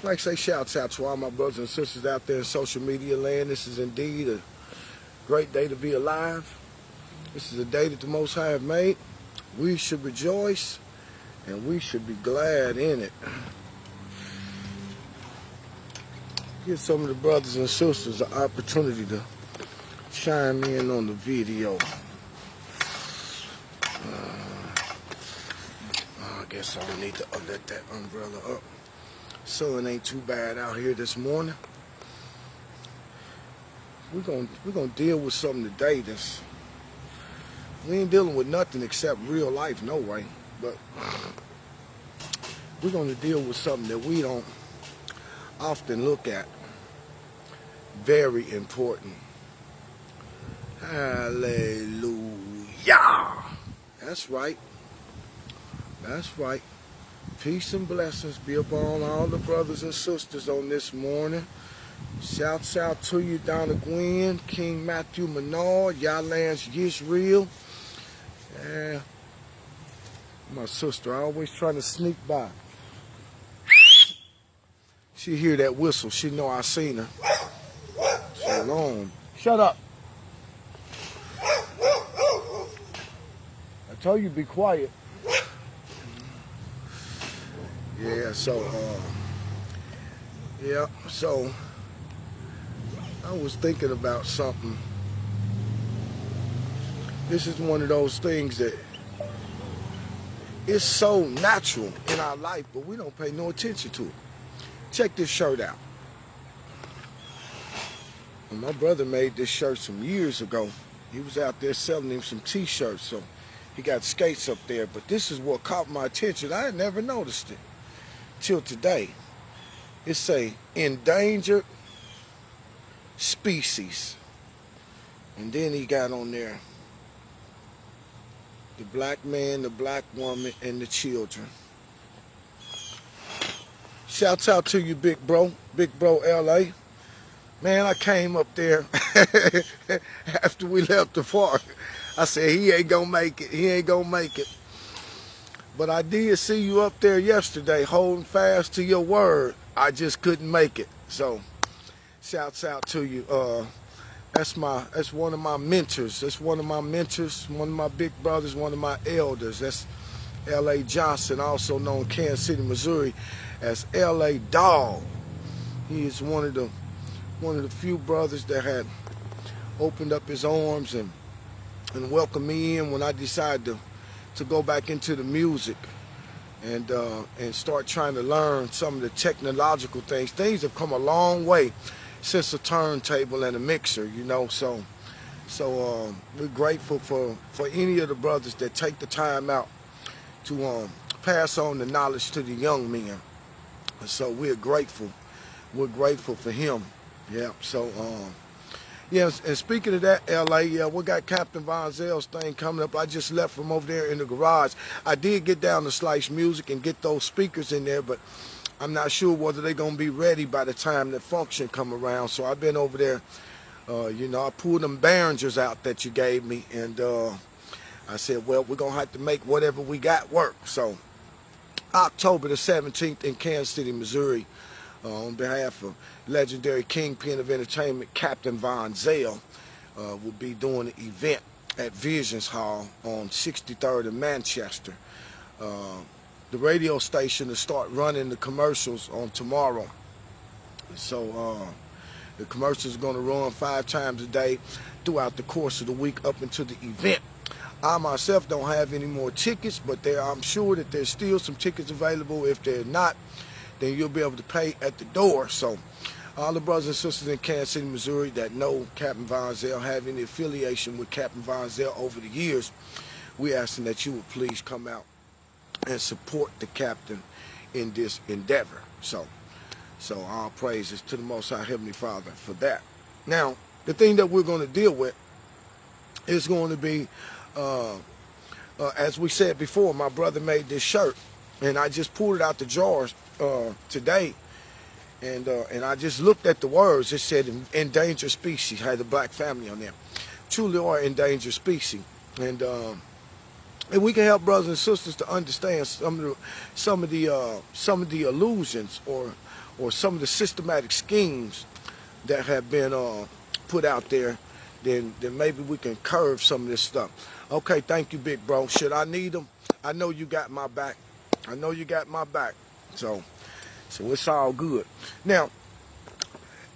like I say, shouts out to all my brothers and sisters out there in social media land. This is indeed a great day to be alive. This is a day that the Most High have made. We should rejoice and we should be glad in it. Give some of the brothers and sisters an opportunity to chime in on the video. I guess I don't need to let that umbrella up. Sun ain't too bad out here this morning. We're gonna deal with something today that's, we ain't dealing with nothing except real life, no way. But we're gonna deal with something that we don't often look at. Very important. Hallelujah. That's right. That's right. Peace and blessings be upon all the brothers and sisters on this morning. Shouts out to you, Donna Gwen, King Matthew Menard, Yalance Yisrael. And my sister always trying to sneak by. She hear that whistle. She know I seen her. Shalom. Shut up. I told you be quiet. Yeah, so I was thinking about something. This is one of those things that it's so natural in our life, but we don't pay no attention to it. Check this shirt out. And my brother made this shirt some years ago. He was out there selling him some t-shirts, so he got skates up there. But this is what caught my attention. I had never noticed it till today. It say endangered species, and then he got on there the black man, the black woman, and the children. Shouts out to you, big bro LA. Man, I came up there after we left the park. I said, he ain't gonna make it. He ain't gonna make it. But I did see you up there yesterday holding fast to your word. I just couldn't make it. So, shouts out to you. That's one of my mentors. That's one of my mentors, one of my big brothers, one of my elders. That's L.A. Johnson, also known in Kansas City, Missouri as L.A. Dog. He is one of the few brothers that had opened up his arms and welcomed me in when I decided to go back into the music and start trying to learn some of the technological things. Things have come a long way since a turntable and a mixer, you know. So we're grateful for any of the brothers that take the time out to pass on the knowledge to the young men. And so we're grateful. We're grateful for him. Yeah. So yeah, and speaking of that, LA, yeah, we got Captain Von Zell's thing coming up. I just left from over there in the garage. I did get down to Slice Music and get those speakers in there, but I'm not sure whether they're going to be ready by the time the function come around. So I've been over there, you know, I pulled them Behringers out that you gave me, and I said, well, we're going to have to make whatever we got work. So October the 17th in Kansas City, Missouri, on behalf of legendary kingpin of entertainment, Captain Von Zell, will be doing an event at Visions Hall on 63rd in Manchester. The radio station will start running the commercials on tomorrow. So the commercials are going to run 5 times a day throughout the course of the week up until the event. I myself don't have any more tickets, but I'm sure that there's still some tickets available. If they're not, then you'll be able to pay at the door. So all the brothers and sisters in Kansas City, Missouri that know Captain Von Zell, have any affiliation with Captain Von Zell over the years, we asking that you would please come out and support the captain in this endeavor. So all praises to the Most High Heavenly Father for that. Now, the thing that we're going to deal with is going to be, as we said before, my brother made this shirt, and I just pulled it out the drawers today, and I just looked at the words. It said endangered species, had the black family on there. Truly are endangered species, and we can help brothers and sisters to understand some of the illusions or or some of the systematic schemes that have been put out there, then maybe we can curve some of this stuff. Okay, thank you, big bro. Should I need them? I know you got my back. I know you got my back. So it's all good. Now,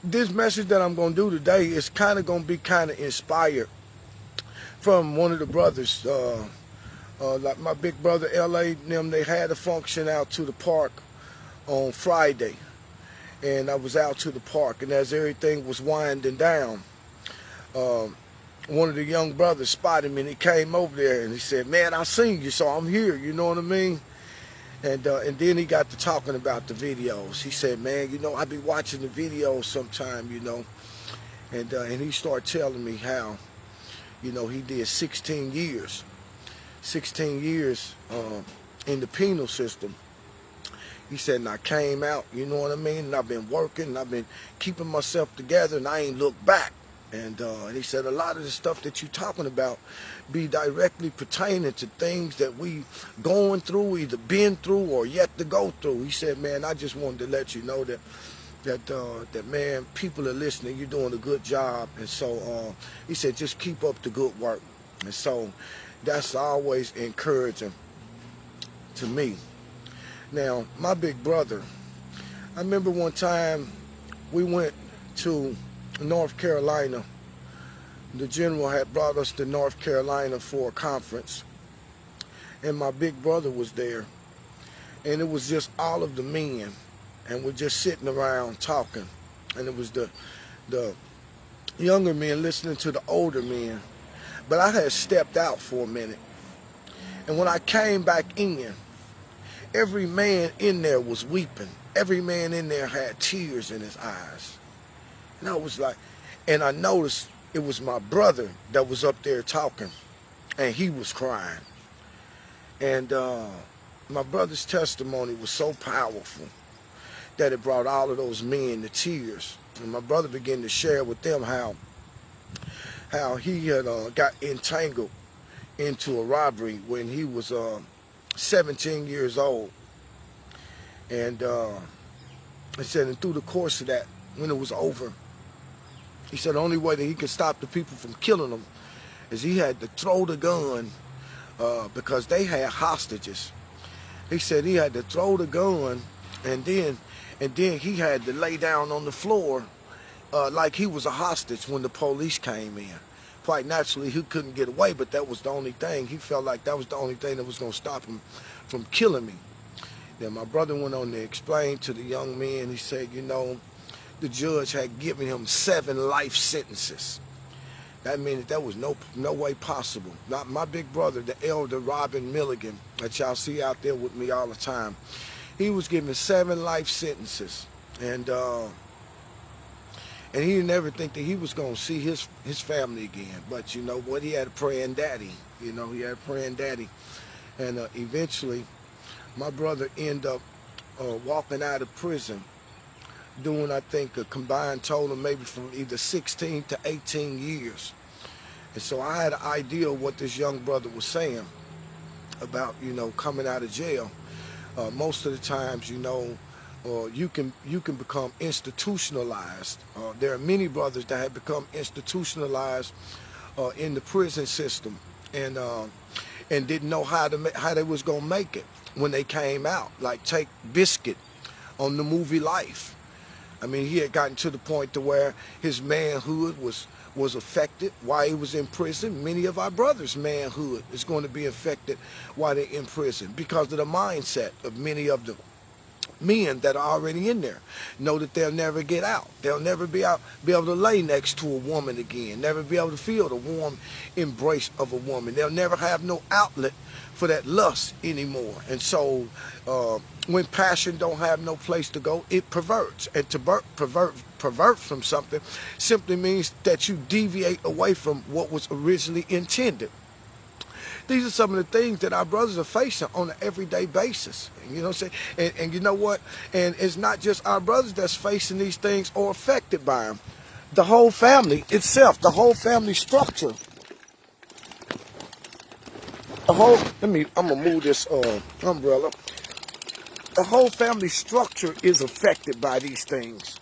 this message that I'm going to do today is kind of going to be kind of inspired from one of the brothers. Like my big brother, LA, them, they had a function out to the park on Friday. And I was out to the park, and as everything was winding down, one of the young brothers spotted me, and he came over there, and he said, man, I seen you, so I'm here, you know what I mean? And then he got to talking about the videos. He said, man, you know, I be watching the videos sometime, you know. And he started telling me how, you know, he did 16 years in the penal system. He said, and I came out, you know what I mean, and I've been working, and I've been keeping myself together, and I ain't looked back. And he said, a lot of the stuff that you're talking about be directly pertaining to things that we going through, either been through or yet to go through. He said, man, I just wanted to let you know that man, people are listening, you're doing a good job. And so he said, just keep up the good work. And so that's always encouraging to me. Now, my big brother, I remember one time we went to North Carolina. The general had brought us to North Carolina for a conference, and my big brother was there, and it was just all of the men, and we're just sitting around talking, and it was the younger men listening to the older men. But I had stepped out for a minute, and when I came back in, every man in there was weeping. Every man in there had tears in his eyes. And I was like, and I noticed it was my brother that was up there talking, and he was crying. And my brother's testimony was so powerful that it brought all of those men to tears. And my brother began to share with them how he had got entangled into a robbery when he was 17 years old. And he said, and through the course of that, when it was over, he said the only way that he could stop the people from killing them is he had to throw the gun because they had hostages. He said he had to throw the gun, and then he had to lay down on the floor like he was a hostage when the police came in. Quite naturally, he couldn't get away, but that was the only thing. He felt like that was the only thing that was going to stop him from killing me. Then my brother went on to explain to the young men, he said, you know, the judge had given him 7 life sentences. That meant that was no way possible. Not my big brother, the elder Robin Milligan, that y'all see out there with me all the time. He was given 7 life sentences. And he didn't ever think that he was going to see his family again. But you know what? He had a praying daddy. You know, he had a praying daddy. And eventually, my brother ended up walking out of prison doing, I think, a combined total maybe from either 16 to 18 years. And so I had an idea of what this young brother was saying about, you know, coming out of jail. Most of the times, you know, you can become institutionalized. There are many brothers that have become institutionalized in the prison system, and didn't know how they was gonna make it when they came out. Like take Biscuit on the movie Life. I mean, he had gotten to the point to where his manhood was affected while he was in prison. Many of our brothers' manhood is going to be affected while they're in prison because of the mindset of many of the men that are already in there. Know that they'll never get out. They'll never be able to lay next to a woman again. Never be able to feel the warm embrace of a woman. They'll never have no outlet for that lust anymore. And so when passion don't have no place to go, it perverts. And to pervert from something simply means that you deviate away from what was originally intended. These are some of the things that our brothers are facing on an everyday basis. You know what I'm saying? And you know what? And it's not just our brothers that's facing these things or affected by them. The whole family itself, the whole family structure. I'm gonna move this umbrella. The whole family structure is affected by these things.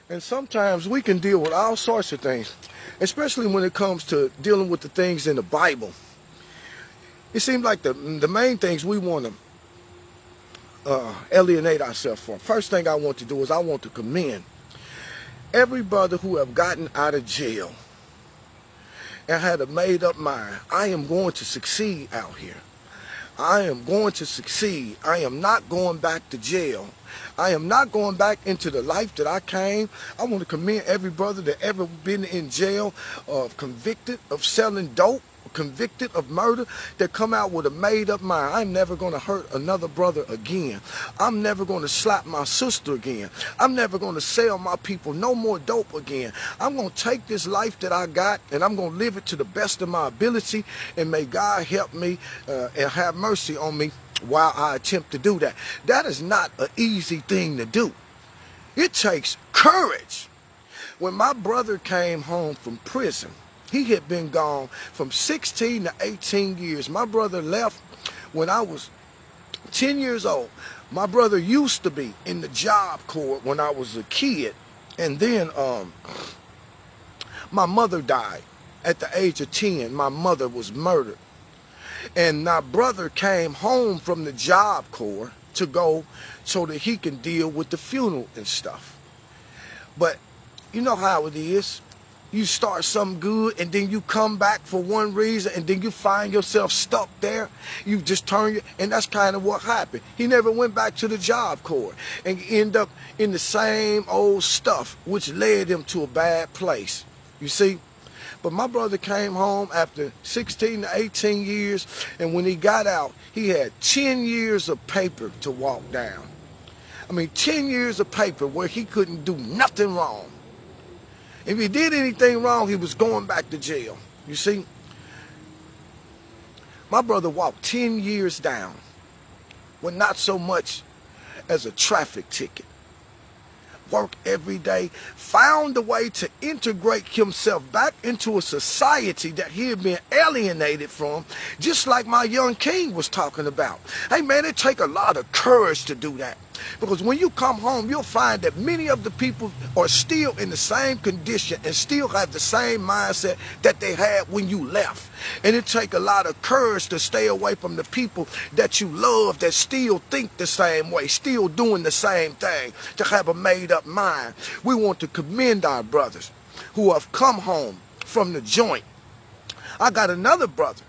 And sometimes we can deal with all sorts of things, especially when it comes to dealing with the things in the Bible. It seems like the main things we want to alienate ourselves from. First thing I want to do is I want to commend every brother who have gotten out of jail and had a made up mind. I am going to succeed out here. I am going to succeed. I am not going back to jail. I am not going back into the life that I came. I want to commend every brother that ever been in jail, convicted of selling dope, convicted of murder, that come out with a made up mind. I'm never going to hurt another brother again. I'm never going to slap my sister again. I'm never going to sell my people no more dope again. I'm going to take this life that I got and I'm going to live it to the best of my ability, and may God help me and have mercy on me while I attempt to do that. That is not an easy thing to do. It takes courage. When my brother came home from prison, he had been gone from 16 to 18 years. My brother left when I was 10 years old. My brother used to be in the Job Corps when I was a kid. And then my mother died at the age of 10. My mother was murdered. And my brother came home from the Job Corps to go so that he can deal with the funeral and stuff. But you know how it is. You start something good and then you come back for one reason and then you find yourself stuck there. You just turn and that's kind of what happened. He never went back to the Job Corps and end up in the same old stuff, which led him to a bad place. You see? But my brother came home after 16 to 18 years, and when he got out, he had 10 years of paper to walk down. I mean, 10 years of paper where he couldn't do nothing wrong. If he did anything wrong, he was going back to jail. You see? My brother walked 10 years down with not so much as a traffic ticket. Worked every day, found a way to integrate himself back into a society that he had been alienated from, just like my young king was talking about. Hey man, it takes a lot of courage to do that. Because when you come home, you'll find that many of the people are still in the same condition and still have the same mindset that they had when you left. And it takes a lot of courage to stay away from the people that you love that still think the same way, still doing the same thing, to have a made up mind. We want to commend our brothers who have come home from the joint. I got another brother.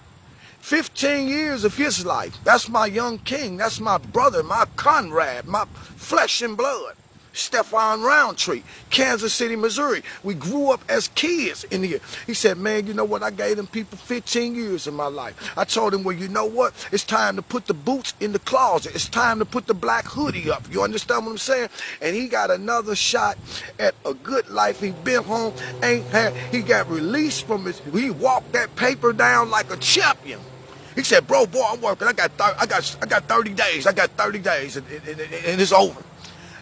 15 years of his life. That's my young king. That's my brother, my comrade, my flesh and blood. Stephon Roundtree, Kansas City, Missouri. We grew up as kids in here. He said, man, you know what? I gave them people 15 years of my life. I told him, well, you know what? It's time to put the boots in the closet. It's time to put the black hoodie up. You understand what I'm saying? And he got another shot at a good life. He been home, he got released from his, he walked that paper down like a champion. He said, bro, boy, I'm working. I got 30 days. I got 30 days and it's over.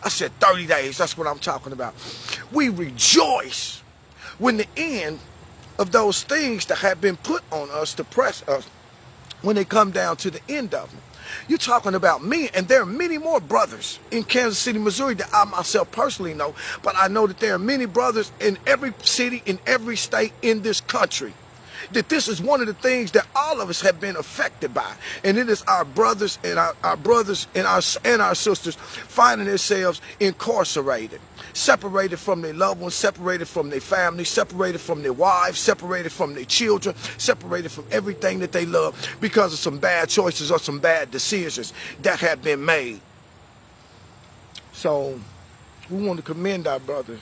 I said 30 days. That's what I'm talking about. We rejoice when the end of those things that have been put on us to press us, when they come down to the end of them. You're talking about me, and there are many more brothers in Kansas City, Missouri that I myself personally know, but I know that there are many brothers in every city, in every state in this country. That this is one of the things that all of us have been affected by, and it is our brothers and our brothers and our sisters finding themselves incarcerated, separated from their loved ones, separated from their family, separated from their wives, separated from their children, separated from everything that they love because of some bad choices or some bad decisions that have been made. So we want to commend our brothers.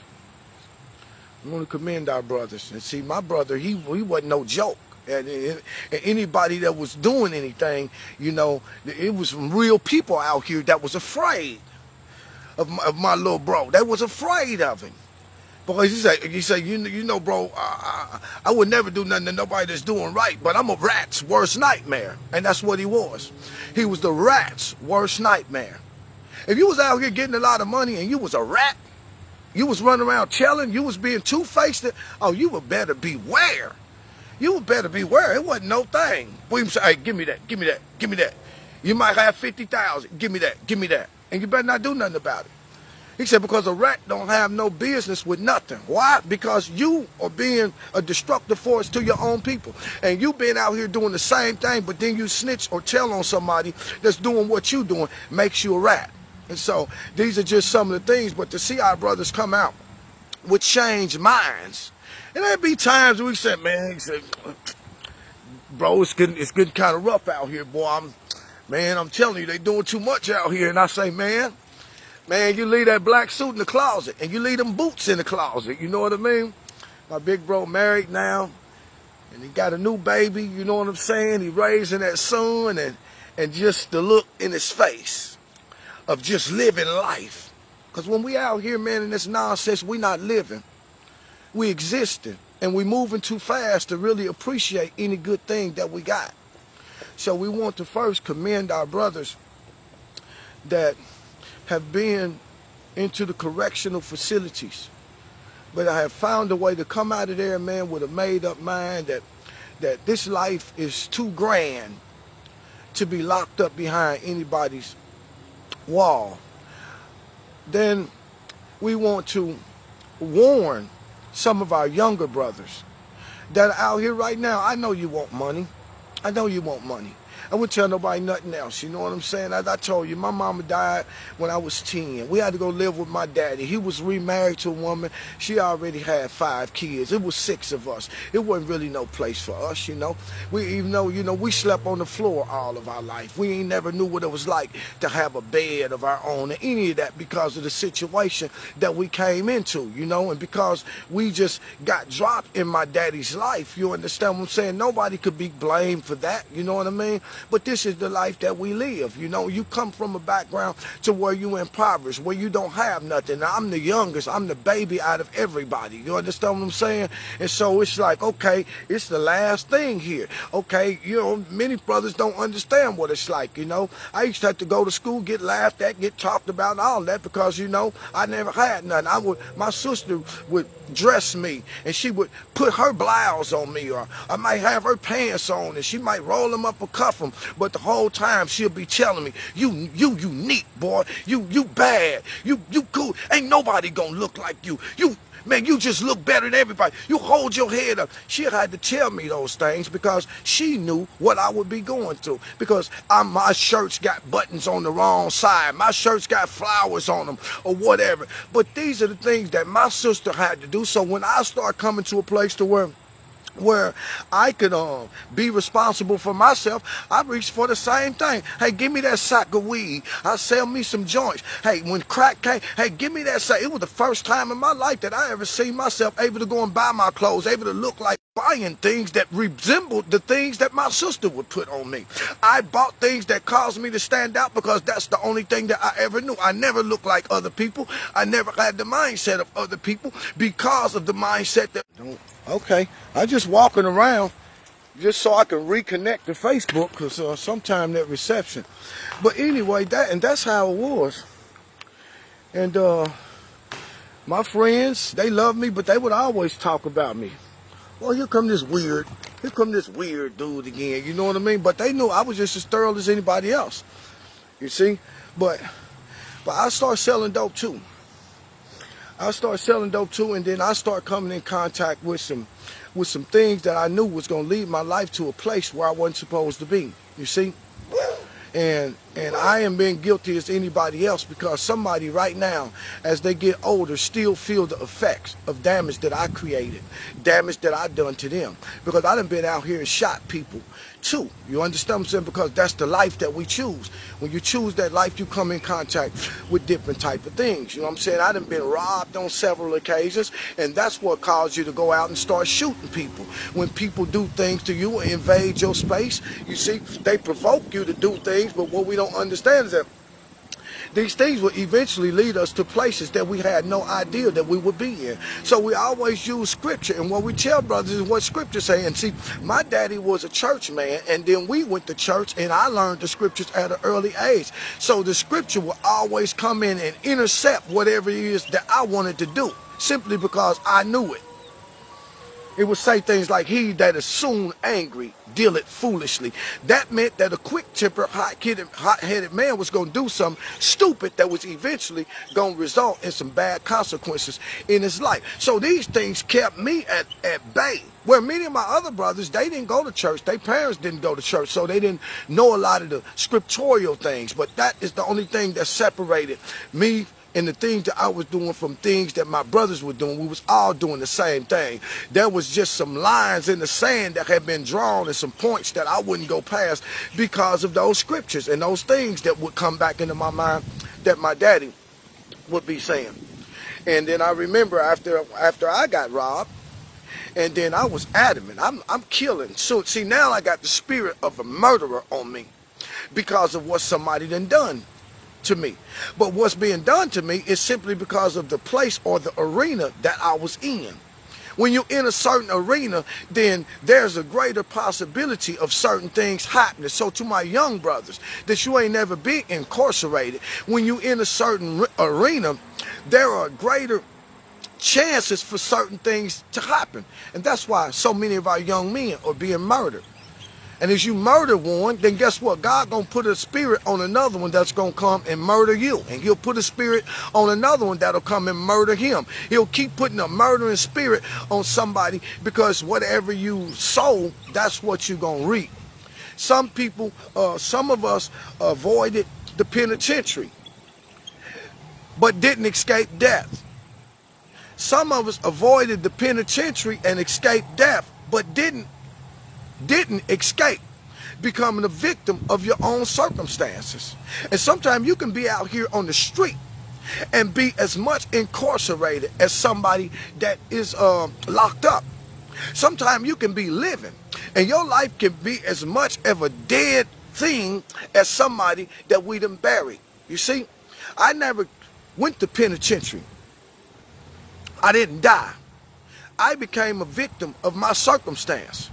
We want to commend our brothers. And see, my brother, he wasn't no joke. And anybody that was doing anything, you know, it was some real people out here that was afraid of my little bro. They was afraid of him. Because he said, you know, bro, I would never do nothing to nobody that's doing right, but I'm a rat's worst nightmare. And that's what he was. He was the rat's worst nightmare. If you was out here getting a lot of money and you was a rat, you was running around telling, you was being two-faced, oh, you would better beware. You would better beware. It wasn't no thing. We say, hey, give me that, give me that, give me that. You might have 50,000. Give me that. Give me that. And you better not do nothing about it. He said, because a rat don't have no business with nothing. Why? Because you are being a destructive force to your own people. And you been out here doing the same thing, but then you snitch or tell on somebody that's doing what you doing, makes you a rat. And so these are just some of the things. But to see our brothers come out with changed minds, and there be times we said, man, he said, bro, it's getting kind of rough out here, boy. I'm telling you, they doing too much out here. And I say, man, you leave that black suit in the closet, and you leave them boots in the closet. You know what I mean? My big bro married now, and he got a new baby. You know what I'm saying? He raising that son, and just the look in his face of just living life. Because when we out here, man, in this nonsense, we not living. We existing, and we moving too fast to really appreciate any good thing that we got. So we want to first commend our brothers that have been into the correctional facilities, but I have found a way to come out of there, man, with a made-up mind that this life is too grand to be locked up behind anybody's wall. Then we want to warn some of our younger brothers that are out here right now. I know you want money. I know you want money. I wouldn't tell nobody nothing else, you know what I'm saying? As I told you, my mama died when I was 10. We had to go live with my daddy. He was remarried to a woman. She already had 5 kids. It was 6 of us. It wasn't really no place for us, you know? Even though, we slept on the floor all of our life. We ain't never knew what it was like to have a bed of our own or any of that because of the situation that we came into, and because we just got dropped in my daddy's life. You understand what I'm saying? Nobody could be blamed for that, you know what I mean? But this is the life that we live. You come from a background to where you impoverished, where you don't have nothing. Now, I'm the youngest. I'm the baby out of everybody. You understand what I'm saying? And so it's like, okay, it's the last thing here. Okay, many brothers don't understand what it's like, I used to have to go to school, get laughed at, get talked about, and all that because, I never had nothing. My sister would dress me, and she would put her blouse on me, or I might have her pants on, and she might roll them up or cuff them. But the whole time she'll be telling me, you unique, boy. You bad. You cool. Ain't nobody gonna look like you. Man, you just look better than everybody. You hold your head up. She had to tell me those things because she knew what I would be going through. Because my shirts got buttons on the wrong side. My shirts got flowers on them or whatever. But these are the things that my sister had to do. So when I start coming to a place to where I could be responsible for myself, I reached for the same thing. Hey, give me that sack of weed. I'll sell me some joints. Hey, when crack came, hey, give me that sack. It was the first time in my life that I ever seen myself able to go and buy my clothes, able to look like buying things that resembled the things that my sister would put on me. I bought things that caused me to stand out because that's the only thing that I ever knew. I never looked like other people. I never had the mindset of other people because of the mindset that... Okay, I just walking around just so I can reconnect to Facebook because sometimes that reception. But anyway, that's how it was. And my friends, they love me, but they would always talk about me. Well, here come this weird dude again, you know what I mean? But they knew I was just as thorough as anybody else, you see? But I started selling dope too. And then I start coming in contact with some things that I knew was going to lead my life to a place where I wasn't supposed to be, you see? And I am being guilty as anybody else because somebody right now, as they get older, still feel the effects of damage that I created, damage that I done to them. Because I done been out here and shot people too. You understand what I'm saying? Because that's the life that we choose. When you choose that life, you come in contact with different type of things. You know what I'm saying? I done been robbed on several occasions, and that's what caused you to go out and start shooting people. When people do things to you and invade your space, you see, they provoke you to do things, but what we don't understand is that these things will eventually lead us to places that we had no idea that we would be in. So we always use scripture, and what we tell brothers is what scripture say. And see, my daddy was a church man, and then we went to church, and I learned the scriptures at an early age. So the scripture will always come in and intercept whatever it is that I wanted to do, simply because I knew it. It would say things like, he that is soon angry dealeth foolishly. That meant that a quick-tempered, hot-headed man was going to do something stupid that was eventually going to result in some bad consequences in his life. So these things kept me at bay. Where many of my other brothers, they didn't go to church. Their parents didn't go to church, so they didn't know a lot of the scriptural things. But that is the only thing that separated me and the things that I was doing from things that my brothers were doing. We was all doing the same thing. There was just some lines in the sand that had been drawn and some points that I wouldn't go past because of those scriptures and those things that would come back into my mind that my daddy would be saying. And then I remember after I got robbed, and then I was adamant. I'm killing. So see, now I got the spirit of a murderer on me because of what somebody done to me. But what's being done to me is simply because of the place or the arena that I was in. When you're in a certain arena, then there's a greater possibility of certain things happening. So to my young brothers, that you ain't never been incarcerated, when you're in a certain arena, there are greater chances for certain things to happen. And that's why so many of our young men are being murdered. And as you murder one, then guess what? God gonna put a spirit on another one that's gonna come and murder you. And he'll put a spirit on another one that'll come and murder him. He'll keep putting a murdering spirit on somebody because whatever you sow, that's what you're gonna reap. Some people, some of us avoided the penitentiary, but didn't escape death. Some of us avoided the penitentiary and escaped death, but didn't escape becoming a victim of your own circumstances. And sometimes you can be out here on the street and be as much incarcerated as somebody that is locked up. Sometimes you can be living and your life can be as much of a dead thing as somebody that we done buried. You see, I never went to penitentiary. I didn't die. I became a victim of my circumstance.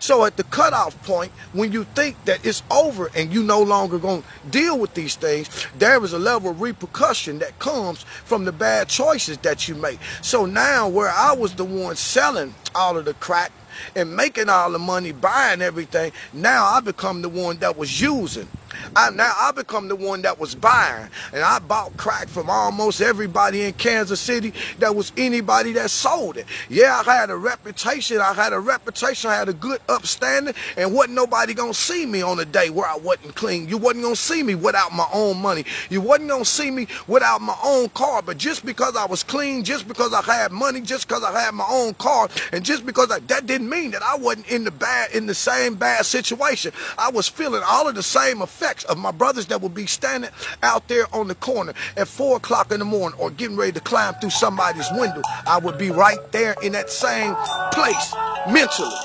So at the cutoff point, when you think that it's over and you no longer going to deal with these things, there is a level of repercussion that comes from the bad choices that you make. So now where I was the one selling all of the crack and making all the money, buying everything, now I become the one that was using. Now I become the one that was buying, and I bought crack from almost everybody in Kansas City that was anybody that sold it. Yeah, I had a reputation. I had a good upstanding, and wasn't nobody gonna see me on a day where I wasn't clean. You wasn't gonna see me without my own money. You wasn't gonna see me without my own car. But just because I was clean, just because I had money, just because I had my own car, and just because that didn't mean that I wasn't in the same bad situation. I was feeling all of the same effects of my brothers that would be standing out there on the corner at 4 o'clock in the morning or getting ready to climb through somebody's window. I would be right there in that same place mentally.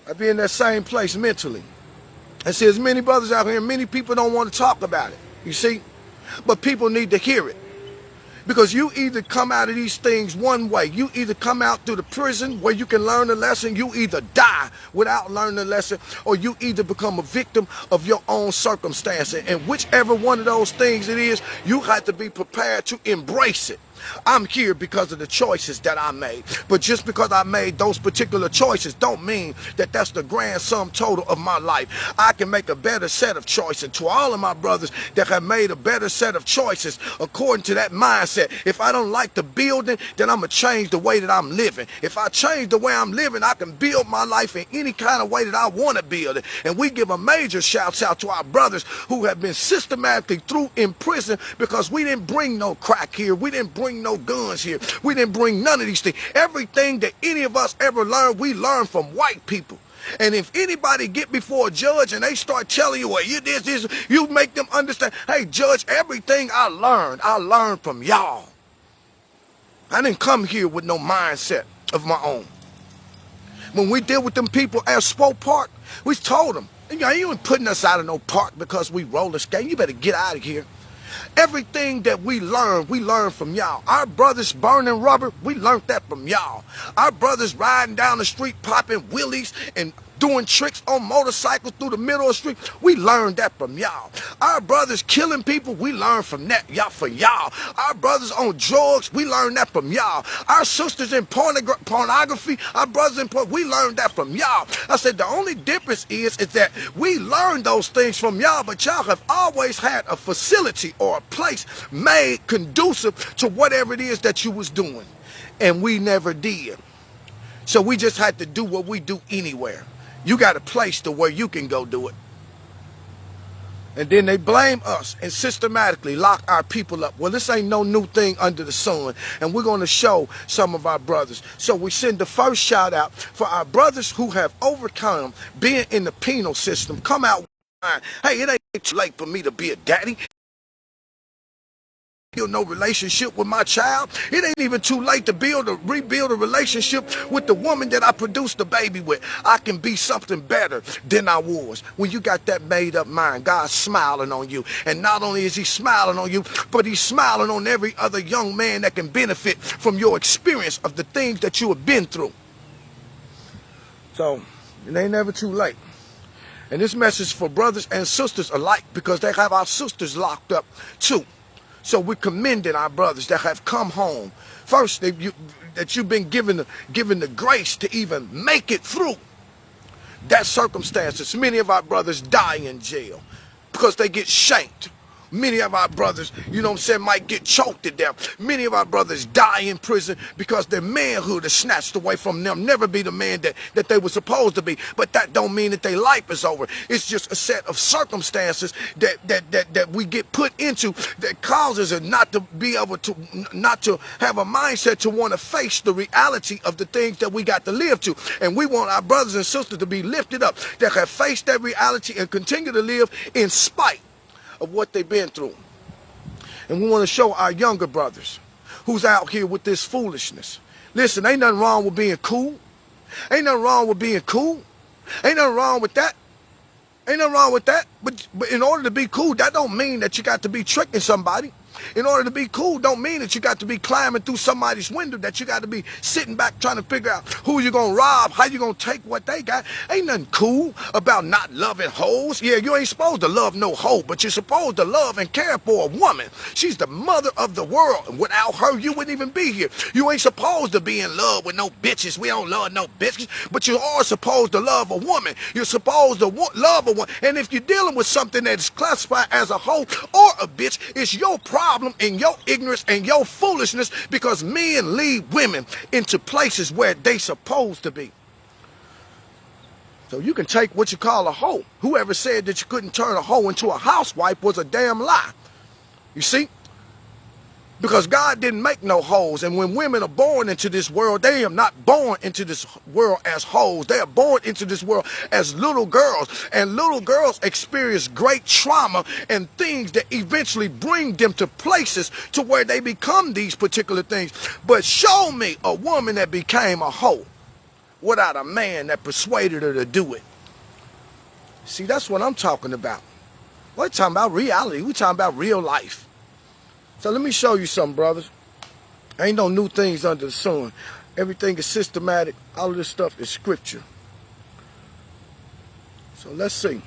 I'd be in that same place mentally. And see, there's many brothers out here, many people don't want to talk about it, you see? But people need to hear it. Because you either come out of these things one way. You either come out through the prison where you can learn the lesson. You either die without learning the lesson, or you either become a victim of your own circumstances. And whichever one of those things it is, you have to be prepared to embrace it. I'm here because of the choices that I made. But just because I made those particular choices don't mean that that's the grand sum total of my life. I can make a better set of choices. To all of my brothers that have made a better set of choices according to that mindset, if I don't like the building, then I'm going to change the way that I'm living. If I change the way I'm living, I can build my life in any kind of way that I want to build it. And we give a major shout out to our brothers who have been systematically through in prison because we didn't bring no crack here. We didn't bring no guns here. We didn't bring none of these things. Everything that any of us ever learned, we learned from white people. And if anybody get before a judge and they start telling you, well, you did this, you make them understand, hey, judge, everything I learned from y'all. I didn't come here with no mindset of my own. When we deal with them people at Spoke Park, we told them, you ain't putting us out of no park because we roller skate. You better get out of here. Everything that we learned from y'all. Our brothers burning rubber, we learned that from y'all. Our brothers riding down the street popping wheelies and doing tricks on motorcycles through the middle of the street. We learned that from y'all. Our brothers killing people, we learned from that for y'all. Our brothers on drugs, we learned that from y'all. Our sisters in pornography, our brothers in porn, we learned that from y'all. I said the only difference is that we learned those things from y'all, but y'all have always had a facility or a place made conducive to whatever it is that you was doing. And we never did. So we just had to do what we do anywhere. You got a place to where you can go do it. And then they blame us and systematically lock our people up. Well, this ain't no new thing under the sun. And we're going to show some of our brothers. So we send the first shout out for our brothers who have overcome being in the penal system. Come out. Hey, it ain't too late for me to be a daddy. Build no relationship with my child. It ain't even too late to rebuild a relationship with the woman that I produced the baby with. I can be something better than I was. When you got that made up mind, God's smiling on you. And not only is he smiling on you, but he's smiling on every other young man that can benefit from your experience of the things that you have been through. So, it ain't never too late. And this message for brothers and sisters alike, because they have our sisters locked up too. So we're commending our brothers that have come home. First, that you've been given the grace to even make it through that circumstances. Many of our brothers die in jail because they get shanked. Many of our brothers, you know what I'm saying, might get choked to death. Many of our brothers die in prison because their manhood is snatched away from them. Never be the man that they were supposed to be. But that don't mean that their life is over. It's just a set of circumstances that we get put into that causes us not to be able to, not to have a mindset to want to face the reality of the things that we got to live to. And we want our brothers and sisters to be lifted up, that have faced that reality and continue to live in spite of what they've been through. And we want to show our younger brothers who's out here with this foolishness. Listen, ain't nothing wrong with being cool. Ain't nothing wrong with being cool. Ain't nothing wrong with that. Ain't nothing wrong with that. But in order to be cool, that don't mean that you got to be tricking somebody. In order to be cool don't mean that you got to be climbing through somebody's window, that you got to be sitting back trying to figure out who you're going to rob, how you going to take what they got. Ain't nothing cool about not loving hoes. Yeah, you ain't supposed to love no hoe, but you're supposed to love and care for a woman. She's the mother of the world. And without her, you wouldn't even be here. You ain't supposed to be in love with no bitches. We don't love no bitches, but you are supposed to love a woman. You're supposed to love a woman. And if you're dealing with something that is classified as a hoe or a bitch, it's your problem and your ignorance and your foolishness, because men lead women into places where they supposed to be. So you can take what you call a hoe. Whoever said that you couldn't turn a hoe into a housewife was a damn lie. You see? Because God didn't make no hoes. And when women are born into this world, they are not born into this world as hoes. They are born into this world as little girls. And little girls experience great trauma and things that eventually bring them to places to where they become these particular things. But show me a woman that became a hoe without a man that persuaded her to do it. See, that's what I'm talking about. We're talking about reality. We're talking about real life. So let me show you something, brothers. Ain't no new things under the sun. Everything is systematic. All of this stuff is scripture. So let's see.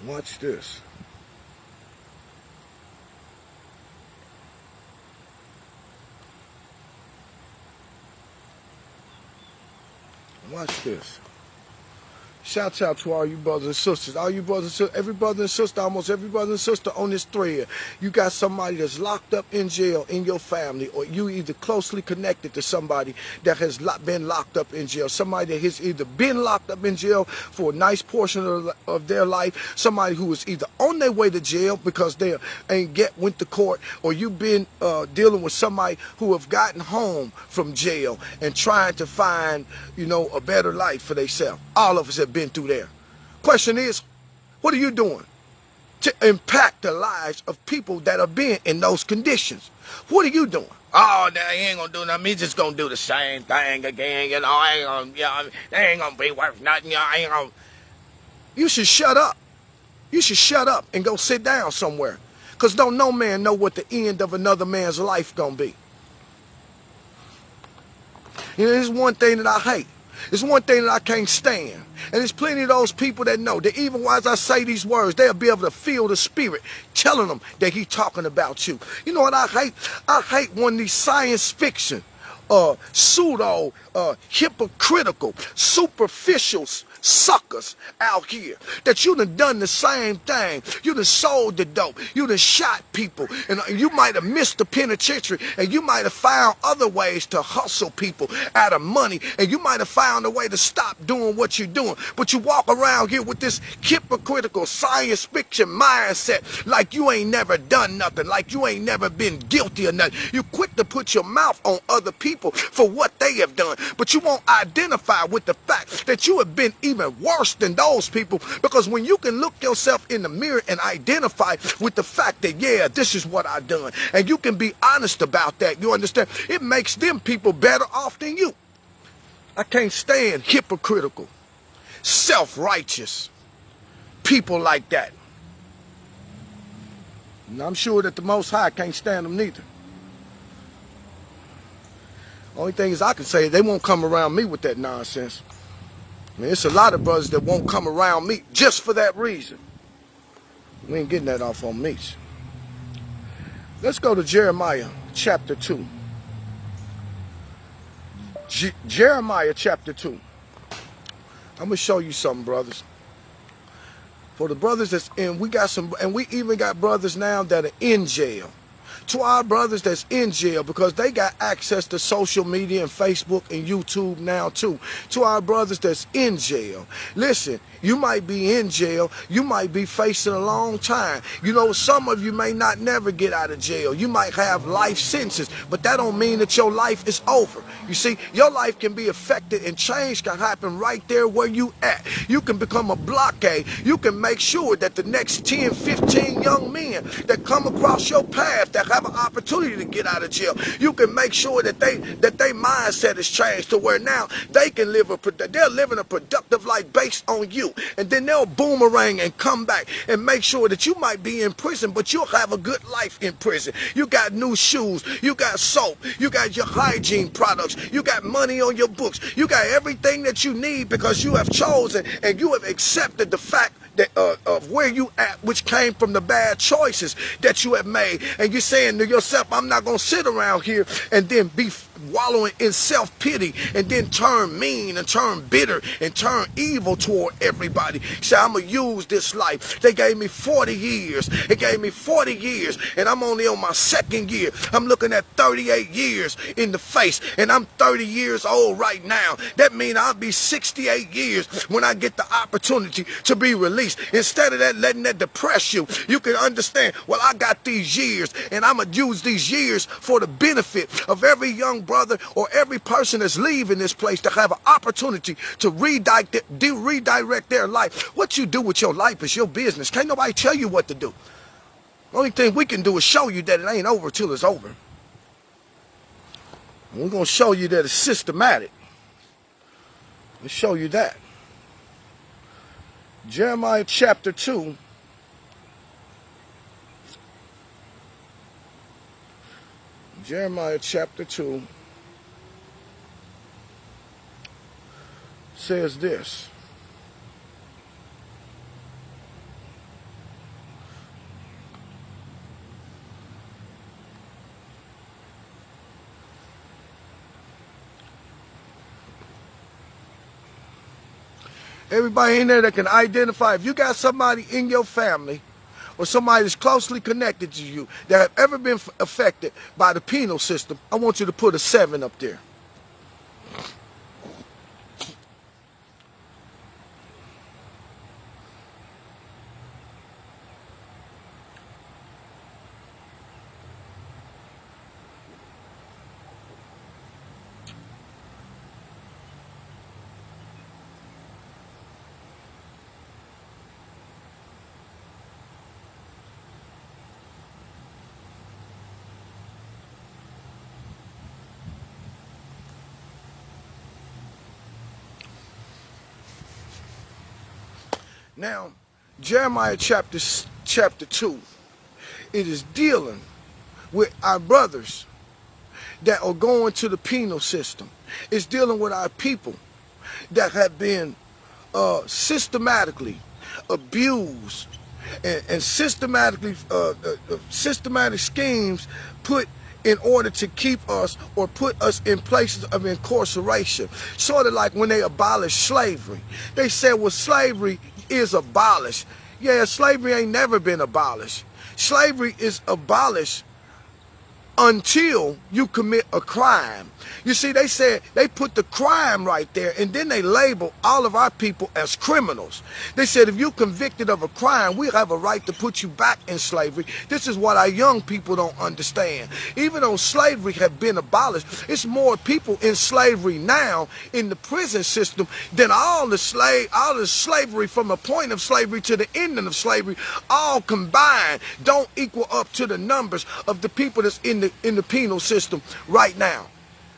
Watch this. Watch this. Shouts out to all you brothers and sisters. All you brothers and sisters, every brother and sister, almost every brother and sister on this thread. You got somebody that's locked up in jail in your family, or you either closely connected to somebody that has been locked up in jail. Somebody that has either been locked up in jail for a nice portion of their life. Somebody who is either on their way to jail because they ain't went to court, or you've been dealing with somebody who have gotten home from jail and trying to find, you know, a better life for themselves. All of us have been through there. Question is, what are you doing? to impact the lives of people that are being in those conditions. What are you doing? Oh, they ain't gonna do nothing. He just gonna do the same thing again. You know, I ain't gonna, you know, they ain't gonna be worth nothing. You know, I ain't gonna. You should shut up. You should shut up and go sit down somewhere. Because don't no man know what the end of another man's life gonna be. You know, there's one thing that I hate. It's one thing that I can't stand. And there's plenty of those people that know that even while I say these words, they'll be able to feel the spirit telling them that he's talking about you. You know what I hate? I hate when these science fiction, pseudo, hypocritical, superficial suckers out here that you done the same thing. You done sold the dope. You done shot people. And you might have missed the penitentiary, and you might have found other ways to hustle people out of money, and you might have found a way to stop doing what you're doing. But you walk around here with this hypocritical science fiction mindset like you ain't never done nothing, like you ain't never been guilty of nothing. You quick to put your mouth on other people for what they have done, but you won't identify with the fact that you have been even worse than those people. Because when you can look yourself in the mirror and identify with the fact that, yeah, this is what I done, and you can be honest about that, you understand, it makes them people better off than you. I can't stand hypocritical, self-righteous people like that. And I'm sure that the Most High can't stand them neither. Only thing is I can say, they won't come around me with that nonsense. I mean, it's a lot of brothers that won't come around me just for that reason. We ain't getting that off on me. Let's go to Jeremiah chapter 2. Jeremiah chapter 2. I'm going to show you something, brothers. For the brothers that's in, we got some, and we even got brothers now that are in jail. To our brothers that's in jail, because they got access to social media and Facebook and YouTube now too. To our brothers that's in jail, listen, you might be in jail, you might be facing a long time. You know, some of you may not never get out of jail. You might have life sentences, but that don't mean that your life is over. You see, your life can be affected, and change can happen right there where you at. You can become a blockade. You can make sure that the next 10, 15 young men that come across your path that have an opportunity to get out of jail, you can make sure that they mindset is changed to where now they can live they're living a productive life based on you, and then they'll boomerang and come back and make sure that you might be in prison, but you'll have a good life in prison. You got new shoes, you got soap, you got your hygiene products, you got money on your books, you got everything that you need because you have chosen and you have accepted the fact that, of where you at, which came from the bad choices that you have made. And you're saying to yourself, I'm not going to sit around here and then be wallowing in self-pity and then turn mean and turn bitter and turn evil toward everybody. Say, I'm going to use this life. They gave me 40 years. It gave me 40 years, and I'm only on my second year. I'm looking at 38 years in the face, and I'm 30 years old right now. That means I'll be 68 years when I get the opportunity to be released. Instead of that, letting that depress you, you can understand, well, I got these years, and I'm going to use these years for the benefit of every young brother or every person that's leaving this place to have an opportunity to redirect their life. What you do with your life is your business. Can't nobody tell you what to do. The only thing we can do is show you that it ain't over till it's over. And we're going to show you that it's systematic. We'll show you that. Jeremiah chapter 2. Jeremiah chapter 2 says this. Everybody in there that can identify, if you got somebody in your family or somebody that's closely connected to you that have ever been affected by the penal system, I want you to put a 7 up there. Now, Jeremiah chapter 2, it is dealing with our brothers that are going to the penal system. It's dealing with our people that have been systematically abused and systematic schemes put in order to keep us or put us in places of incarceration. Sort of like when they abolished slavery. They said, well, slavery is abolished. Yeah, slavery ain't never been abolished. Slavery is abolished until you commit a crime. You see, they said they put the crime right there, and then they label all of our people as criminals. They said if you're convicted of a crime, we have a right to put you back in slavery. This is what our young people don't understand. Even though slavery had been abolished, it's more people in slavery now in the prison system than all the slavery from the point of slavery to the ending of slavery, all combined, don't equal up to the numbers of the people that's in the penal system right now.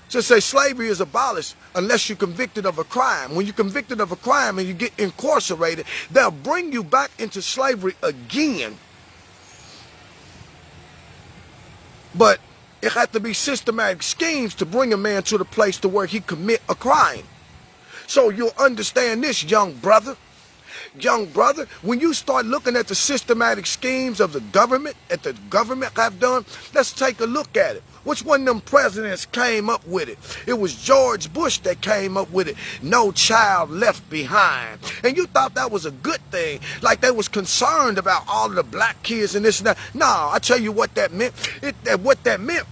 So say slavery is abolished unless you're convicted of a crime. When you're convicted of a crime and you get incarcerated, they'll bring you back into slavery again. But it had to be systematic schemes to bring a man to the place to where he commit a crime. So you'll understand this, young brother. Young brother, when you start looking at the systematic schemes of the government, that the government have done, let's take a look at it. Which one of them presidents came up with it? It was George Bush that came up with it. No child left behind. And you thought that was a good thing, like they was concerned about all of the black kids and this and that. No, I tell you what that meant. What that meant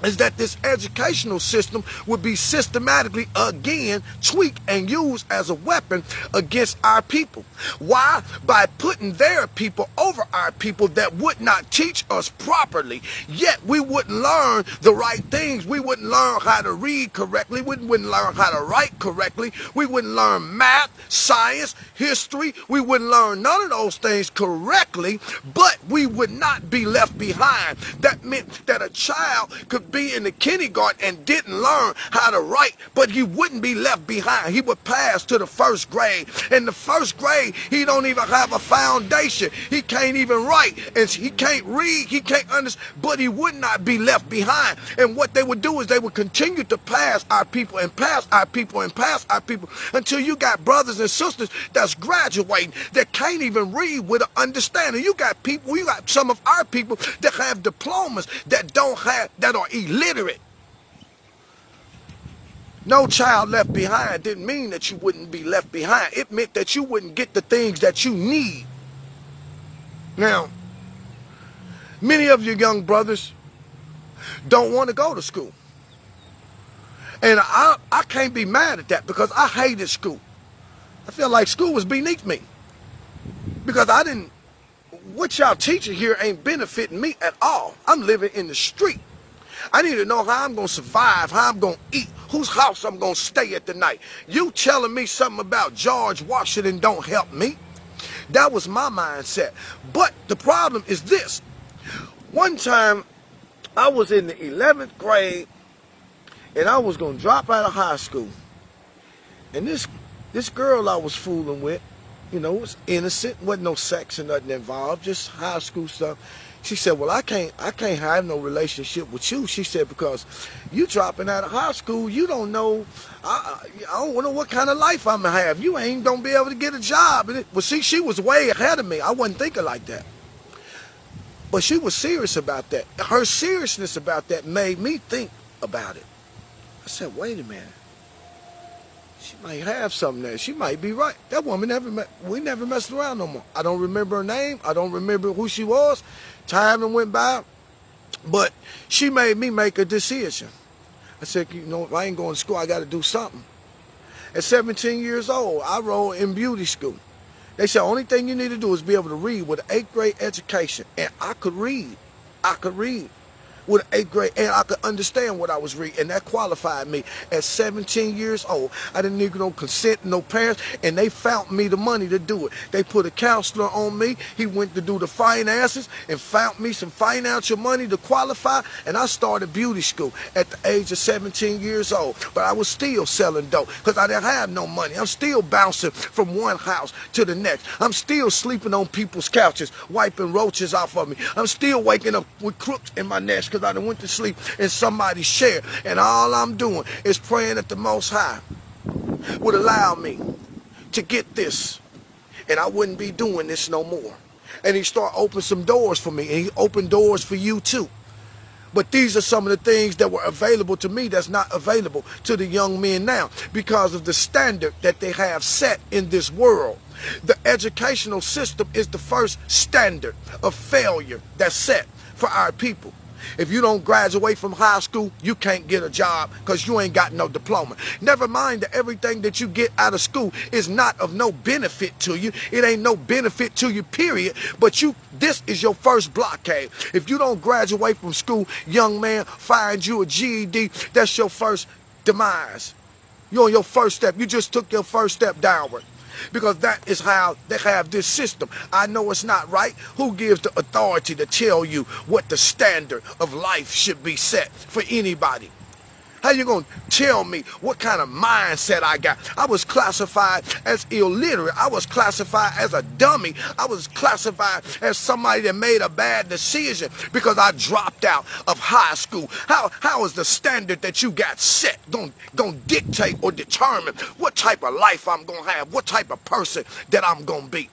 is that this educational system would be systematically again tweaked and used as a weapon against our people. Why? By putting their people over our people that would not teach us properly. Yet we wouldn't learn the right things. We wouldn't learn how to read correctly. We wouldn't learn how to write correctly. We wouldn't learn math, science, history. We wouldn't learn none of those things correctly, but we would not be left behind. That meant that a child could be in the kindergarten and didn't learn how to write, but he wouldn't be left behind. He would pass to the first grade. In the first grade, he don't even have a foundation. He can't even write, and he can't read, he can't understand, but he would not be left behind. And what they would do is they would continue to pass our people and pass our people and pass our people until you got brothers and sisters that's graduating that can't even read with an understanding. You got people, you got some of our people that have diplomas that are illiterate. No child left behind didn't mean that you wouldn't be left behind. It meant that you wouldn't get the things that you need. Now, many of your young brothers don't want to go to school. And I can't be mad at that because I hated school. I feel like school was beneath me. Because what y'all teaching here ain't benefiting me at all. I'm living in the street. I need to know how I'm going to survive, how I'm going to eat, whose house I'm going to stay at tonight. You telling me something about George Washington don't help me. That was my mindset. But the problem is this. One time, I was in the 11th grade, and I was going to drop out of high school. And this girl I was fooling with, you know, was innocent, wasn't no sex or nothing involved, just high school stuff. She said, well, I can't have no relationship with you. She said, because you dropping out of high school, you don't know, I don't know what kind of life I'm going to have. You ain't going to be able to get a job. Well, see, she was way ahead of me. I wasn't thinking like that. But she was serious about that. Her seriousness about that made me think about it. I said, wait a minute. She might have something there. She might be right. That woman we never messed around no more. I don't remember her name. I don't remember who she was. Time went by. But she made me make a decision. I said, you know, if I ain't going to school, I got to do something. At 17 years old, I enrolled in beauty school. They said, only thing you need to do is be able to read with an 8th grade education. And I could read. I could read. with an 8th grade, and I could understand what I was reading, and that qualified me. At 17 years old, I didn't need no consent, no parents, and they found me the money to do it. They put a counselor on me. He went to do the finances and found me some financial money to qualify, and I started beauty school at the age of 17 years old. But I was still selling dope because I didn't have no money. I'm still bouncing from one house to the next. I'm still sleeping on people's couches, wiping roaches off of me. I'm still waking up with crooks in my nest because I done went to sleep in somebody's chair. And all I'm doing is praying that the Most High would allow me to get this. And I wouldn't be doing this no more. And he started opening some doors for me. And he opened doors for you too. But these are some of the things that were available to me that's not available to the young men now because of the standard that they have set in this world. The educational system is the first standard of failure that's set for our people. If you don't graduate from high school, you can't get a job because you ain't got no diploma. Never mind that everything that you get out of school is not of no benefit to you. It ain't no benefit to you, period. But this is your first blockade. If you don't graduate from school, young man, find you a GED, that's your first demise. You're on your first step. You just took your first step downward. Because that is how they have this system. I know it's not right. Who gives the authority to tell you what the standard of life should be set for anybody? How you gonna tell me what kind of mindset I got? I was classified as illiterate. I was classified as a dummy. I was classified as somebody that made a bad decision because I dropped out of high school. How is the standard that you got set gonna dictate or determine what type of life I'm gonna have, what type of person that I'm gonna be?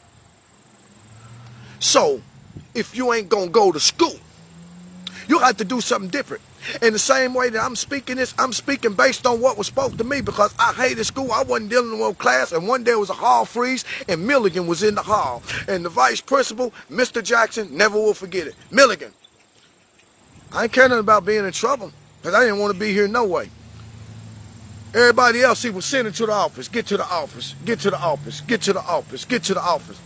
So, if you ain't gonna go to school, you have to do something different. In the same way that I'm speaking this, I'm speaking based on what was spoke to me because I hated school. I wasn't dealing with no class, and one day it was a hall freeze, and Milligan was in the hall. And the vice principal, Mr. Jackson, never will forget it. Milligan, I ain't caring about being in trouble because I didn't want to be here no way. Everybody else, he was sending to the office, get to the office, get to the office, get to the office, get to the office.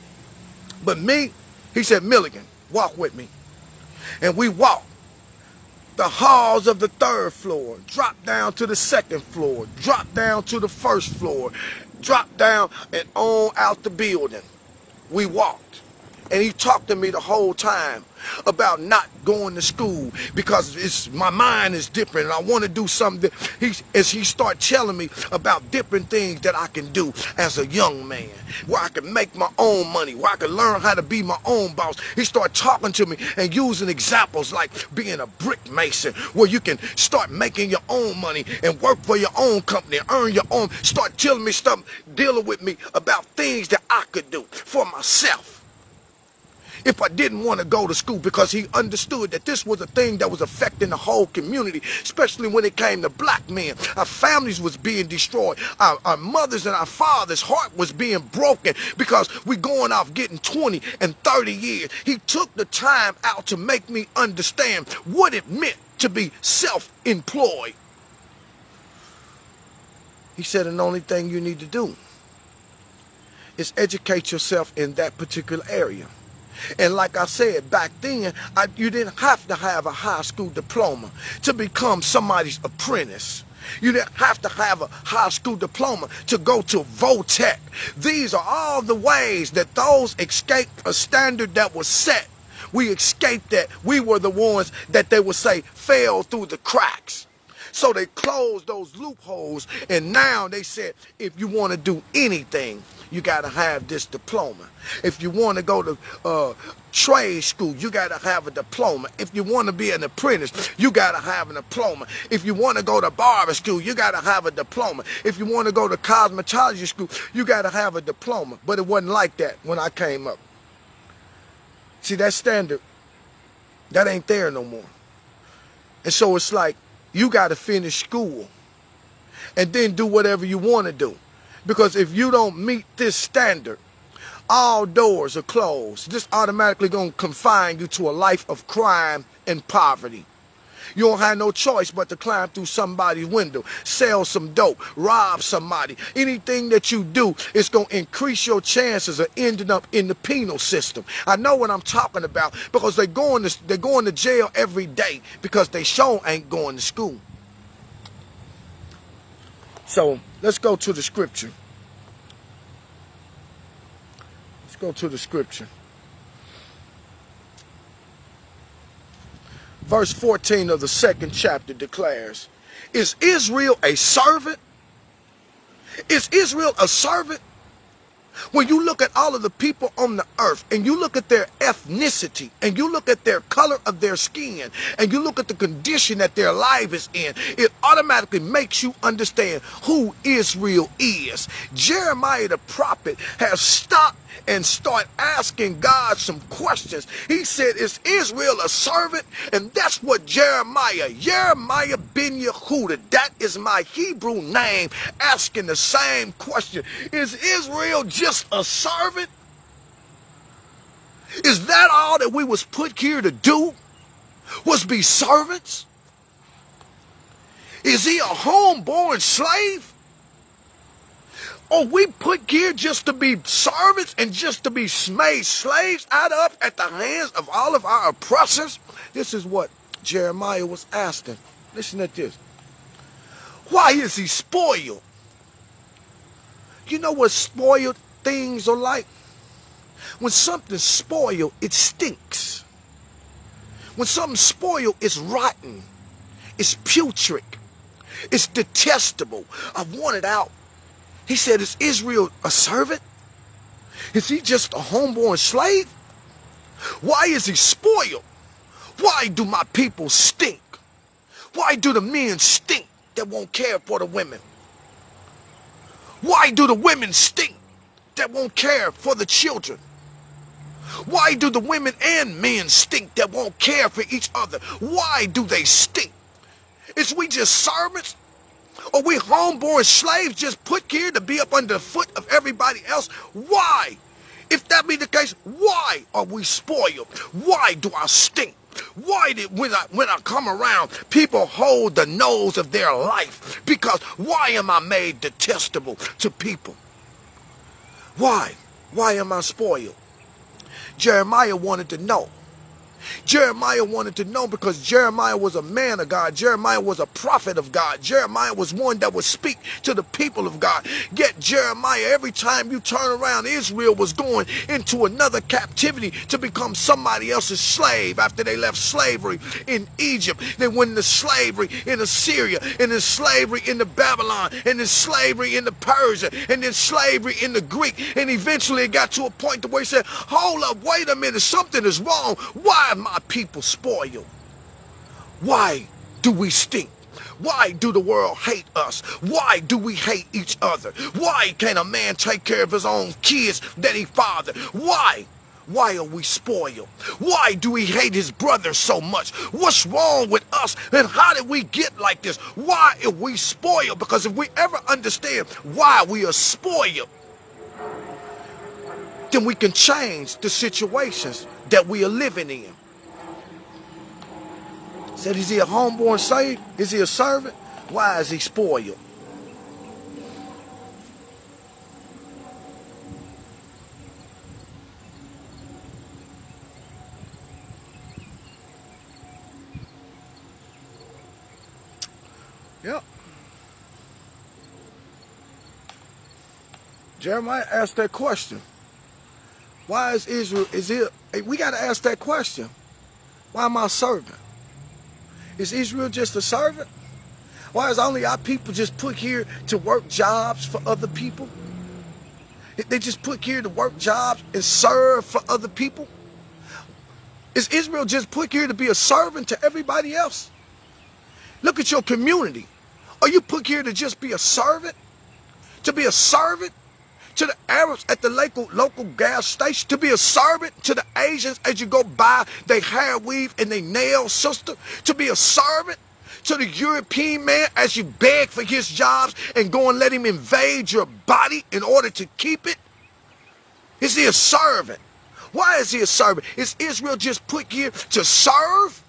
But me, he said, Milligan, walk with me. And we walked the halls of the 3rd floor, drop down to the 2nd floor, drop down to the 1st floor, drop down and on out the building. We walked. And he talked to me the whole time about not going to school because my mind is different and I want to do something. As he started telling me about different things that I can do as a young man, where I can make my own money, where I can learn how to be my own boss. He started talking to me and using examples like being a brick mason, where you can start making your own money and work for your own company, earn your own. Start telling me stuff, dealing with me about things that I could do for myself if I didn't want to go to school, because he understood that this was a thing that was affecting the whole community, especially when it came to black men. Our families was being destroyed. Our mothers and our fathers' heart was being broken because we going off getting 20 and 30 years. He took the time out to make me understand what it meant to be self-employed. He said, and the only thing you need to do is educate yourself in that particular area. And like I said, back then, you didn't have to have a high school diploma to become somebody's apprentice. You didn't have to have a high school diploma to go to Votech. These are all the ways that those escaped a standard that was set. We escaped that. We were the ones that they would say fell through the cracks. So they closed those loopholes, and now they said, if you want to do anything, you got to have this diploma. If you want to go to trade school, you got to have a diploma. If you want to be an apprentice, you got to have a diploma. If you want to go to barber school, you got to have a diploma. If you want to go to cosmetology school, you got to have a diploma. But it wasn't like that when I came up. See, that standard, that ain't there no more. And so it's like, you got to finish school and then do whatever you want to do. Because if you don't meet this standard, all doors are closed. This automatically going to confine you to a life of crime and poverty. You don't have no choice but to climb through somebody's window, sell some dope, rob somebody. Anything that you do is going to increase your chances of ending up in the penal system. I know what I'm talking about because they're going to jail every day because they sure ain't going to school. So let's go to the scripture. Let's go to the scripture. Verse 14 of the 2nd chapter declares, is Israel a servant? Is Israel a servant? When you look at all of the people on the earth and you look at their ethnicity and you look at their color of their skin and you look at the condition that their life is in, it automatically makes you understand who Israel is. Jeremiah the prophet has stopped and start asking God some questions. He said, is Israel a servant? And that's what Jeremiah ben Yehuda, that is my Hebrew name, asking the same question. Is Israel just a servant? Is that all that we was put here to do? Was be servants? Is he a homeborn slave? Or we put here just to be servants and just to be made slaves out of at the hands of all of our oppressors? This is what Jeremiah was asking. Listen at this. Why is he spoiled? You know what spoiled things are like? When something's spoiled, it stinks. When something's spoiled, it's rotten. It's putrid. It's detestable. I want it out. He said, is Israel a servant? Is he just a homeborn slave? Why is he spoiled? Why do my people stink? Why do the men stink that won't care for the women? Why do the women stink that won't care for the children? Why do the women and men stink that won't care for each other? Why do they stink? Is we just servants? Or we homeborn slaves just put here to be up under the foot of everybody else? Why? If that be the case, why are we spoiled? Why do I stink? Why did when I come around, people hold the nose of their life? Because why am I made detestable to people? Why? Why am I spoiled? Jeremiah wanted to know. Jeremiah wanted to know because Jeremiah was a man of God. Jeremiah was a prophet of God. Jeremiah was one that would speak to the people of God. Yet Jeremiah, every time you turn around, Israel was going into another captivity to become somebody else's slave after they left slavery in Egypt. They went into slavery in Assyria, and then slavery in the Babylon, and then slavery in the Persia, and then slavery in the Greek. And eventually it got to a point where he said, hold up, wait a minute, something is wrong. Why are my people spoiled? Why do we stink? Why do the world hate us? Why do we hate each other? Why can't a man take care of his own kids that he fathered? Why? Why are we spoiled? Why do we hate his brother so much? What's wrong with us? And how did we get like this? Why are we spoiled? Because if we ever understand why we are spoiled, then we can change the situations that we are living in. Said, is he a homeborn slave? Is he a servant? Why is he spoiled? Yep. Jeremiah asked that question. Why is Israel, we got to ask that question. Why am I a servant? Is Israel just a servant? Why is only our people just put here to work jobs for other people? They just put here to work jobs and serve for other people? Is Israel just put here to be a servant to everybody else? Look at your community. Are you put here to just be a servant? To be a servant to the Arabs at the local gas station? To be a servant to the Asians as you go by, they hair weave and they nail sister? To be a servant to the European man as you beg for his jobs and go and let him invade your body in order to keep it? Is he a servant? Why is he a servant? Is Israel just put here to serve?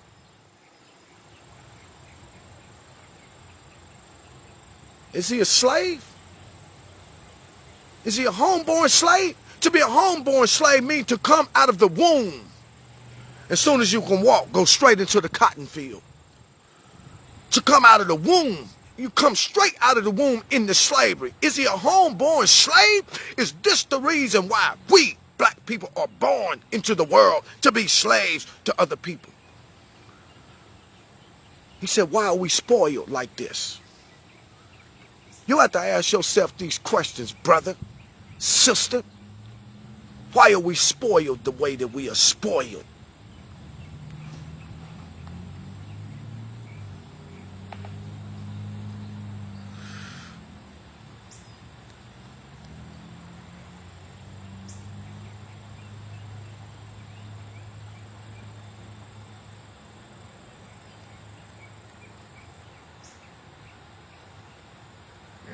Is he a slave? Is he a homeborn slave? To be a homeborn slave means to come out of the womb. As soon as you can walk, go straight into the cotton field. To come out of the womb, you come straight out of the womb into slavery. Is he a homeborn slave? Is this the reason why we black people are born into the world to be slaves to other people? He said, why are we spoiled like this? You have to ask yourself these questions, brother, sister. Why are we spoiled the way that we are spoiled?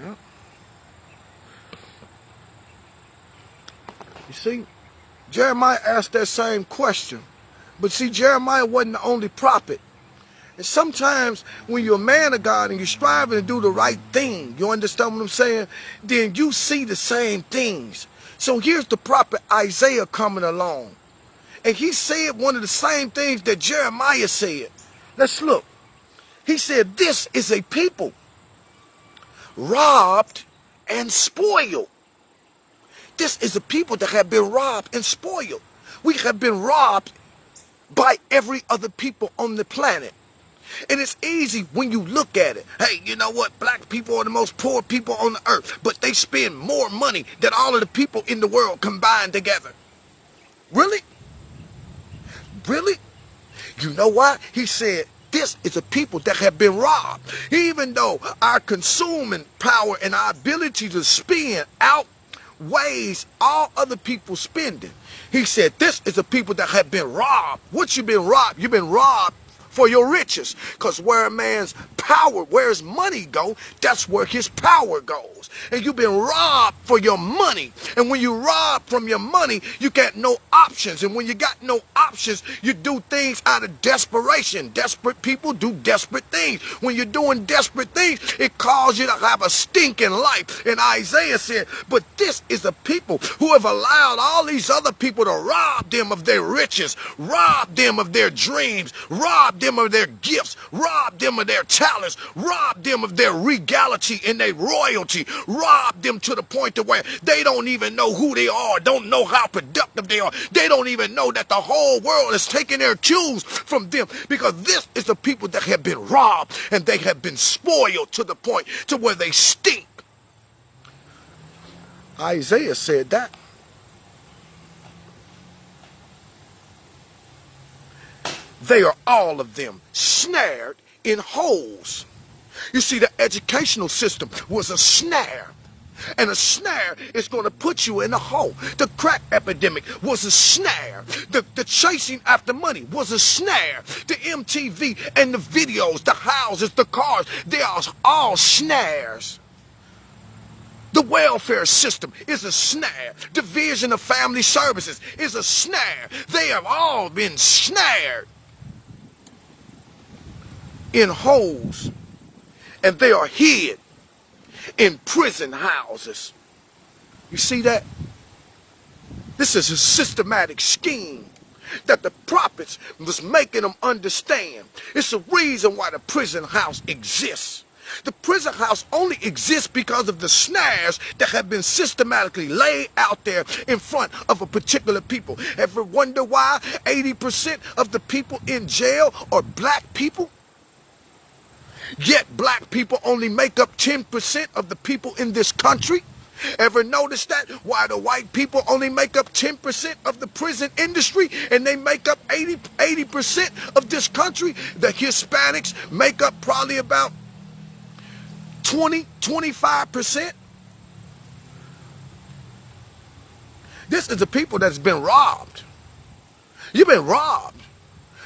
Yeah. You see, Jeremiah asked that same question. But see, Jeremiah wasn't the only prophet. And sometimes when you're a man of God and you're striving to do the right thing, you understand what I'm saying? Then you see the same things. So here's the prophet Isaiah coming along. And he said one of the same things that Jeremiah said. Let's look. He said, this is a people robbed and spoiled. This is a people that have been robbed and spoiled. We have been robbed by every other people on the planet. And it's easy when you look at it. Hey, you know what? Black people are the most poor people on the earth, but they spend more money than all of the people in the world combined together. Really? Really? You know why? He said, this is a people that have been robbed. Even though our consuming power and our ability to spend outweighs all other people's spending. He said, this is a people that have been robbed. What you been robbed? You've been robbed for your riches. Because where a man's power, where his money go, that's where his power goes. And you've been robbed for your money. And when you rob from your money, you got no options. And when you got no options, you do things out of desperation. Desperate people do desperate things. When you're doing desperate things, it causes you to have a stinking life. And Isaiah said, but this is a people who have allowed all these other people to rob them of their riches, rob them of their dreams, rob them of their gifts, rob them of their talents, rob them of their regality and their royalty, rob them to the point to where they don't even know who they are, don't know how productive they are. They don't even know that the whole world is taking their cues from them, because this is the people that have been robbed and they have been spoiled to the point to where they stink. Isaiah said that. They are all of them snared in holes. You see, the educational system was a snare. And a snare is going to put you in a hole. The crack epidemic was a snare. The chasing after money was a snare. The MTV and the videos, the houses, the cars, they are all snares. The welfare system is a snare. Division of Family Services is a snare. They have all been snared in holes, and they are hid in prison houses. You see that? This is a systematic scheme that the prophets was making them understand. It's the reason why the prison house exists. The prison house only exists because of the snares that have been systematically laid out there in front of a particular people. Ever wonder why 80% of the people in jail are black people? Yet black people only make up 10% of the people in this country. Ever notice that? Why the white people only make up 10% of the prison industry and they make up 80% of this country? The Hispanics make up probably about 25%. This is the people that's been robbed. You've been robbed.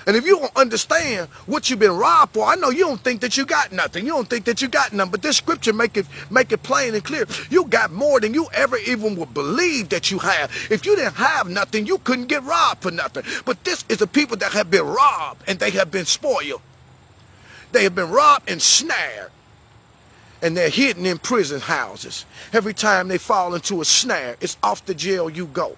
And if you don't understand what you've been robbed for, I know you don't think that you got nothing. You don't think that you got nothing. But this scripture make it plain and clear. You got more than you ever even would believe that you have. If you didn't have nothing, you couldn't get robbed for nothing. But this is the people that have been robbed and they have been spoiled. They have been robbed and snared. and they're hidden in prison houses. Every time they fall into a snare, it's off to jail you go.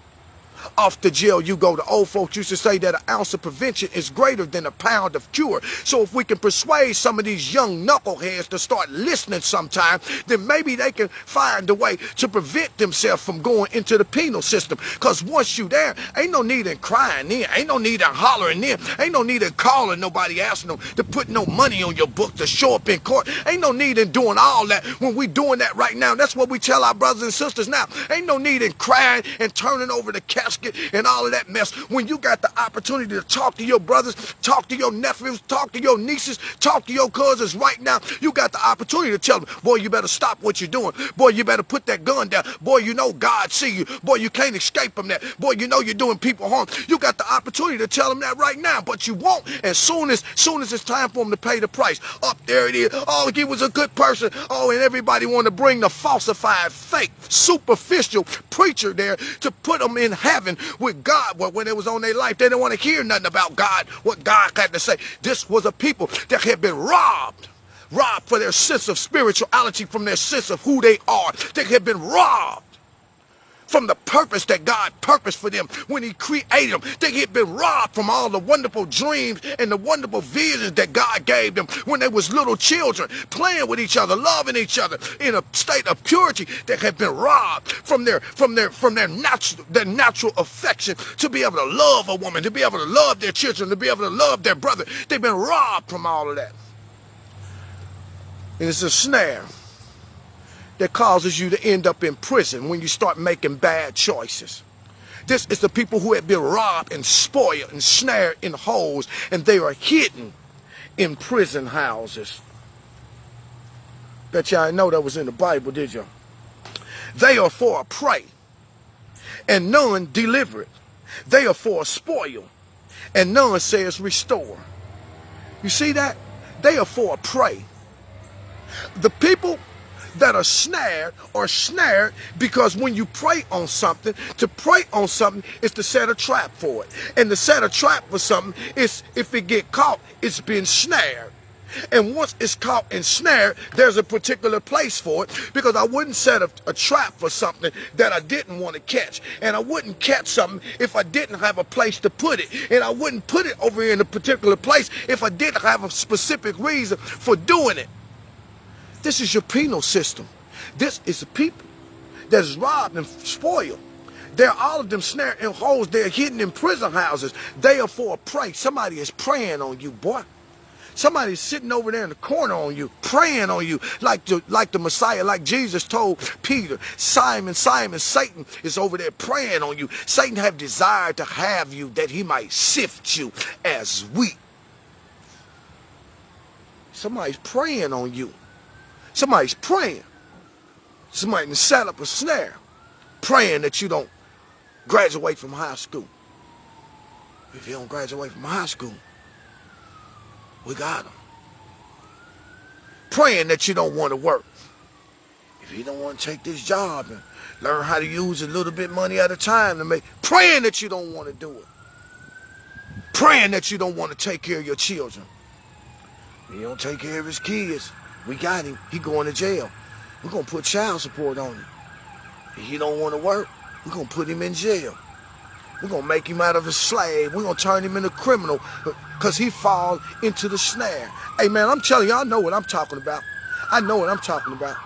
Off to jail you go. The old folks used to say that an ounce of prevention is greater than a pound of cure. So if we can persuade some of these young knuckleheads to start listening sometime, then maybe they can find a way to prevent themselves from going into the penal system. Because once you there, ain't no need in crying in, ain't no need in hollering in, ain't no need in calling nobody, asking them to put no money on your book to show up in court. Ain't no need in doing all that when we doing that right now. That's what we tell our brothers and sisters now. Ain't no need in crying and turning over the casket and all of that mess when you got the opportunity to talk to your brothers, talk to your nephews, talk to your nieces, talk to your cousins right now. You got the opportunity to tell them, boy, you better stop what you're doing. Boy, you better put that gun down. Boy, you know God see you. Boy, you can't escape from that. Boy, you know you're doing people harm. You got the opportunity to tell them that right now, but you won't. As soon as it's time for them to pay the price, up there it is. Oh, he was a good person. Oh, and everybody want to bring the falsified, fake, superficial preacher there to put them in heaven with God. Well, when it was on their life, they didn't want to hear nothing about God, what God had to say. This was a people that had been robbed for their sense of spirituality, from their sense of who they are. They had been robbed from the purpose that God purposed for them when he created them. They had been robbed from all the wonderful dreams and the wonderful visions that God gave them when they was little children, playing with each other, loving each other in a state of purity. They had been robbed from their natural affection to be able to love a woman, to be able to love their children, to be able to love their brother. They've been robbed from all of that. And it's a snare that causes you to end up in prison when you start making bad choices. This is the people who have been robbed and spoiled and snared in holes, and they are hidden in prison houses. Bet y'all know that was in the Bible, did you? They are for a prey, and none deliver it. They are for a spoil, and none says restore. You see that? They are for a prey. The people that are snared because when you prey on something, to prey on something is to set a trap for it. And to set a trap for something is, if it get caught, it's been snared. And once it's caught and snared, there's a particular place for it, because I wouldn't set a trap for something that I didn't want to catch. And I wouldn't catch something if I didn't have a place to put it. And I wouldn't put it over in a particular place if I didn't have a specific reason for doing it. This is your penal system. This is the people that is robbed and spoiled. They're all of them snared in holes. They're hidden in prison houses. They are for a prey. Somebody is preying on you, boy. Somebody's sitting over there in the corner on you, praying on you, like the Messiah, like Jesus told Peter, Simon, Simon, Satan is over there praying on you. Satan have desired to have you that he might sift you as wheat. Somebody's praying on you. Somebody's praying. Somebody can set up a snare, praying that you don't graduate from high school. If you don't graduate from high school, we got them. Praying that you don't want to work. If you don't want to take this job and learn how to use a little bit of money at a time to make, praying that you don't want to do it. Praying that you don't want to take care of your children. If you don't take care of his kids, we got him. He going to jail. We're going to put child support on him. If he don't want to work, we're going to put him in jail. We're going to make him out of a slave. We're going to turn him into a criminal because he fall into the snare. Hey, man, I'm telling you, I know what I'm talking about. I know what I'm talking about.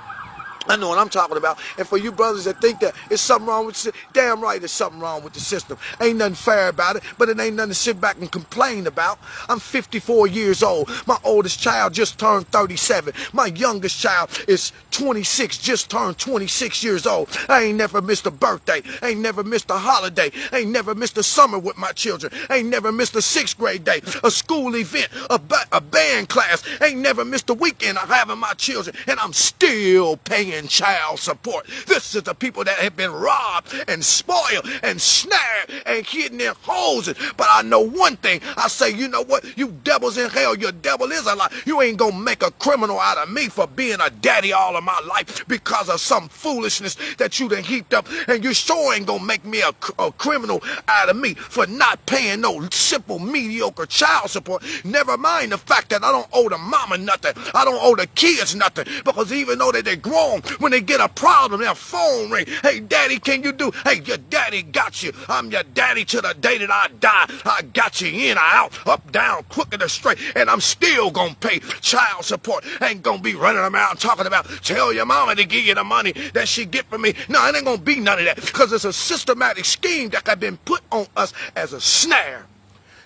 I know what I'm talking about. And for you brothers that think that it's something wrong with the system, damn right there's something wrong with the system. Ain't nothing fair about it, but it ain't nothing to sit back and complain about. I'm 54 years old. My oldest child just turned 37. My youngest child is 26, just turned 26 years old. I ain't never missed a birthday. I ain't never missed a holiday. I ain't never missed a summer with my children. I ain't never missed a 6th grade day, a school event, a band class. I ain't never missed a weekend of having my children, and I'm still paying paying child support. This is the people that have been robbed and spoiled and snared and hidden in holes. But I know one thing. I say, you know what? You devils in hell, your devil is a lie. You ain't gonna make a criminal out of me for being a daddy all of my life because of some foolishness that you done heaped up. And you sure ain't gonna make me a criminal out of me for not paying no simple, mediocre child support. Never mind the fact that I don't owe the mama nothing. I don't owe the kids nothing. Because even though they're grown, when they get a problem, their phone ring. Hey, daddy, can you do? Hey, your daddy got you. I'm your daddy to the day that I die. I got you in or out, up, down, crooked or straight. And I'm still gonna pay child support. Ain't gonna be running around talking about, tell your mama to give you the money that she get from me. No, it ain't gonna be none of that. Because it's a systematic scheme that has been put on us as a snare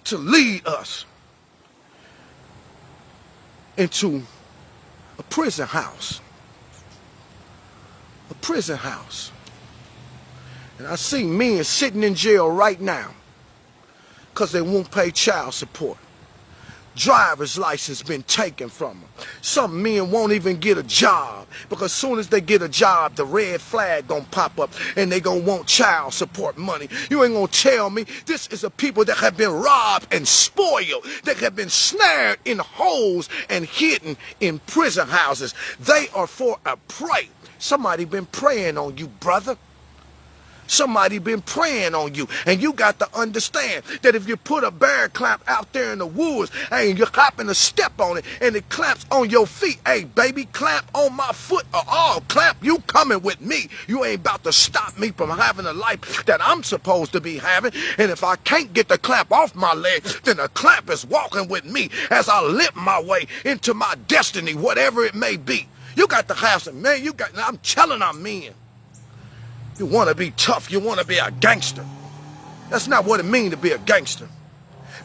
to lead us into a prison house. A prison house. And I see men sitting in jail right now because they won't pay child support. Driver's license been taken from them. Some men won't even get a job because as soon as they get a job, the red flag gonna pop up and they gonna want child support money. You ain't gonna tell me this is a people that have been robbed and spoiled, that have been snared in holes and hidden in prison houses. They are for a prey. Somebody been preying on you, brother. Somebody been preying on you, and you got to understand that if you put a bear clamp out there in the woods, hey, and you happen to step on it, and it clamps on your feet, hey, baby, clamp on my foot, or oh, clamp, you coming with me. You ain't about to stop me from having a life that I'm supposed to be having, and if I can't get the clamp off my leg, then the clamp is walking with me as I limp my way into my destiny, whatever it may be. You got to have some, man, I'm telling I'm men. You want to be tough. You want to be a gangster. That's not what it means to be a gangster.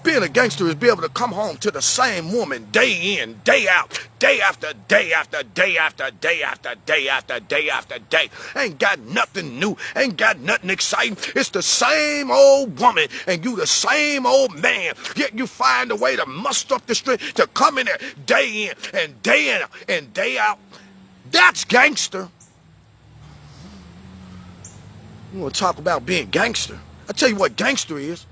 Being a gangster is be able to come home to the same woman day in, day out, day after day after day after day after day after day after day. Ain't got nothing new. Ain't got nothing exciting. It's the same old woman and you the same old man. Yet you find a way to muster up the strength to come in there day in and day out. That's gangster. You want to talk about being gangster? I tell you what gangster is.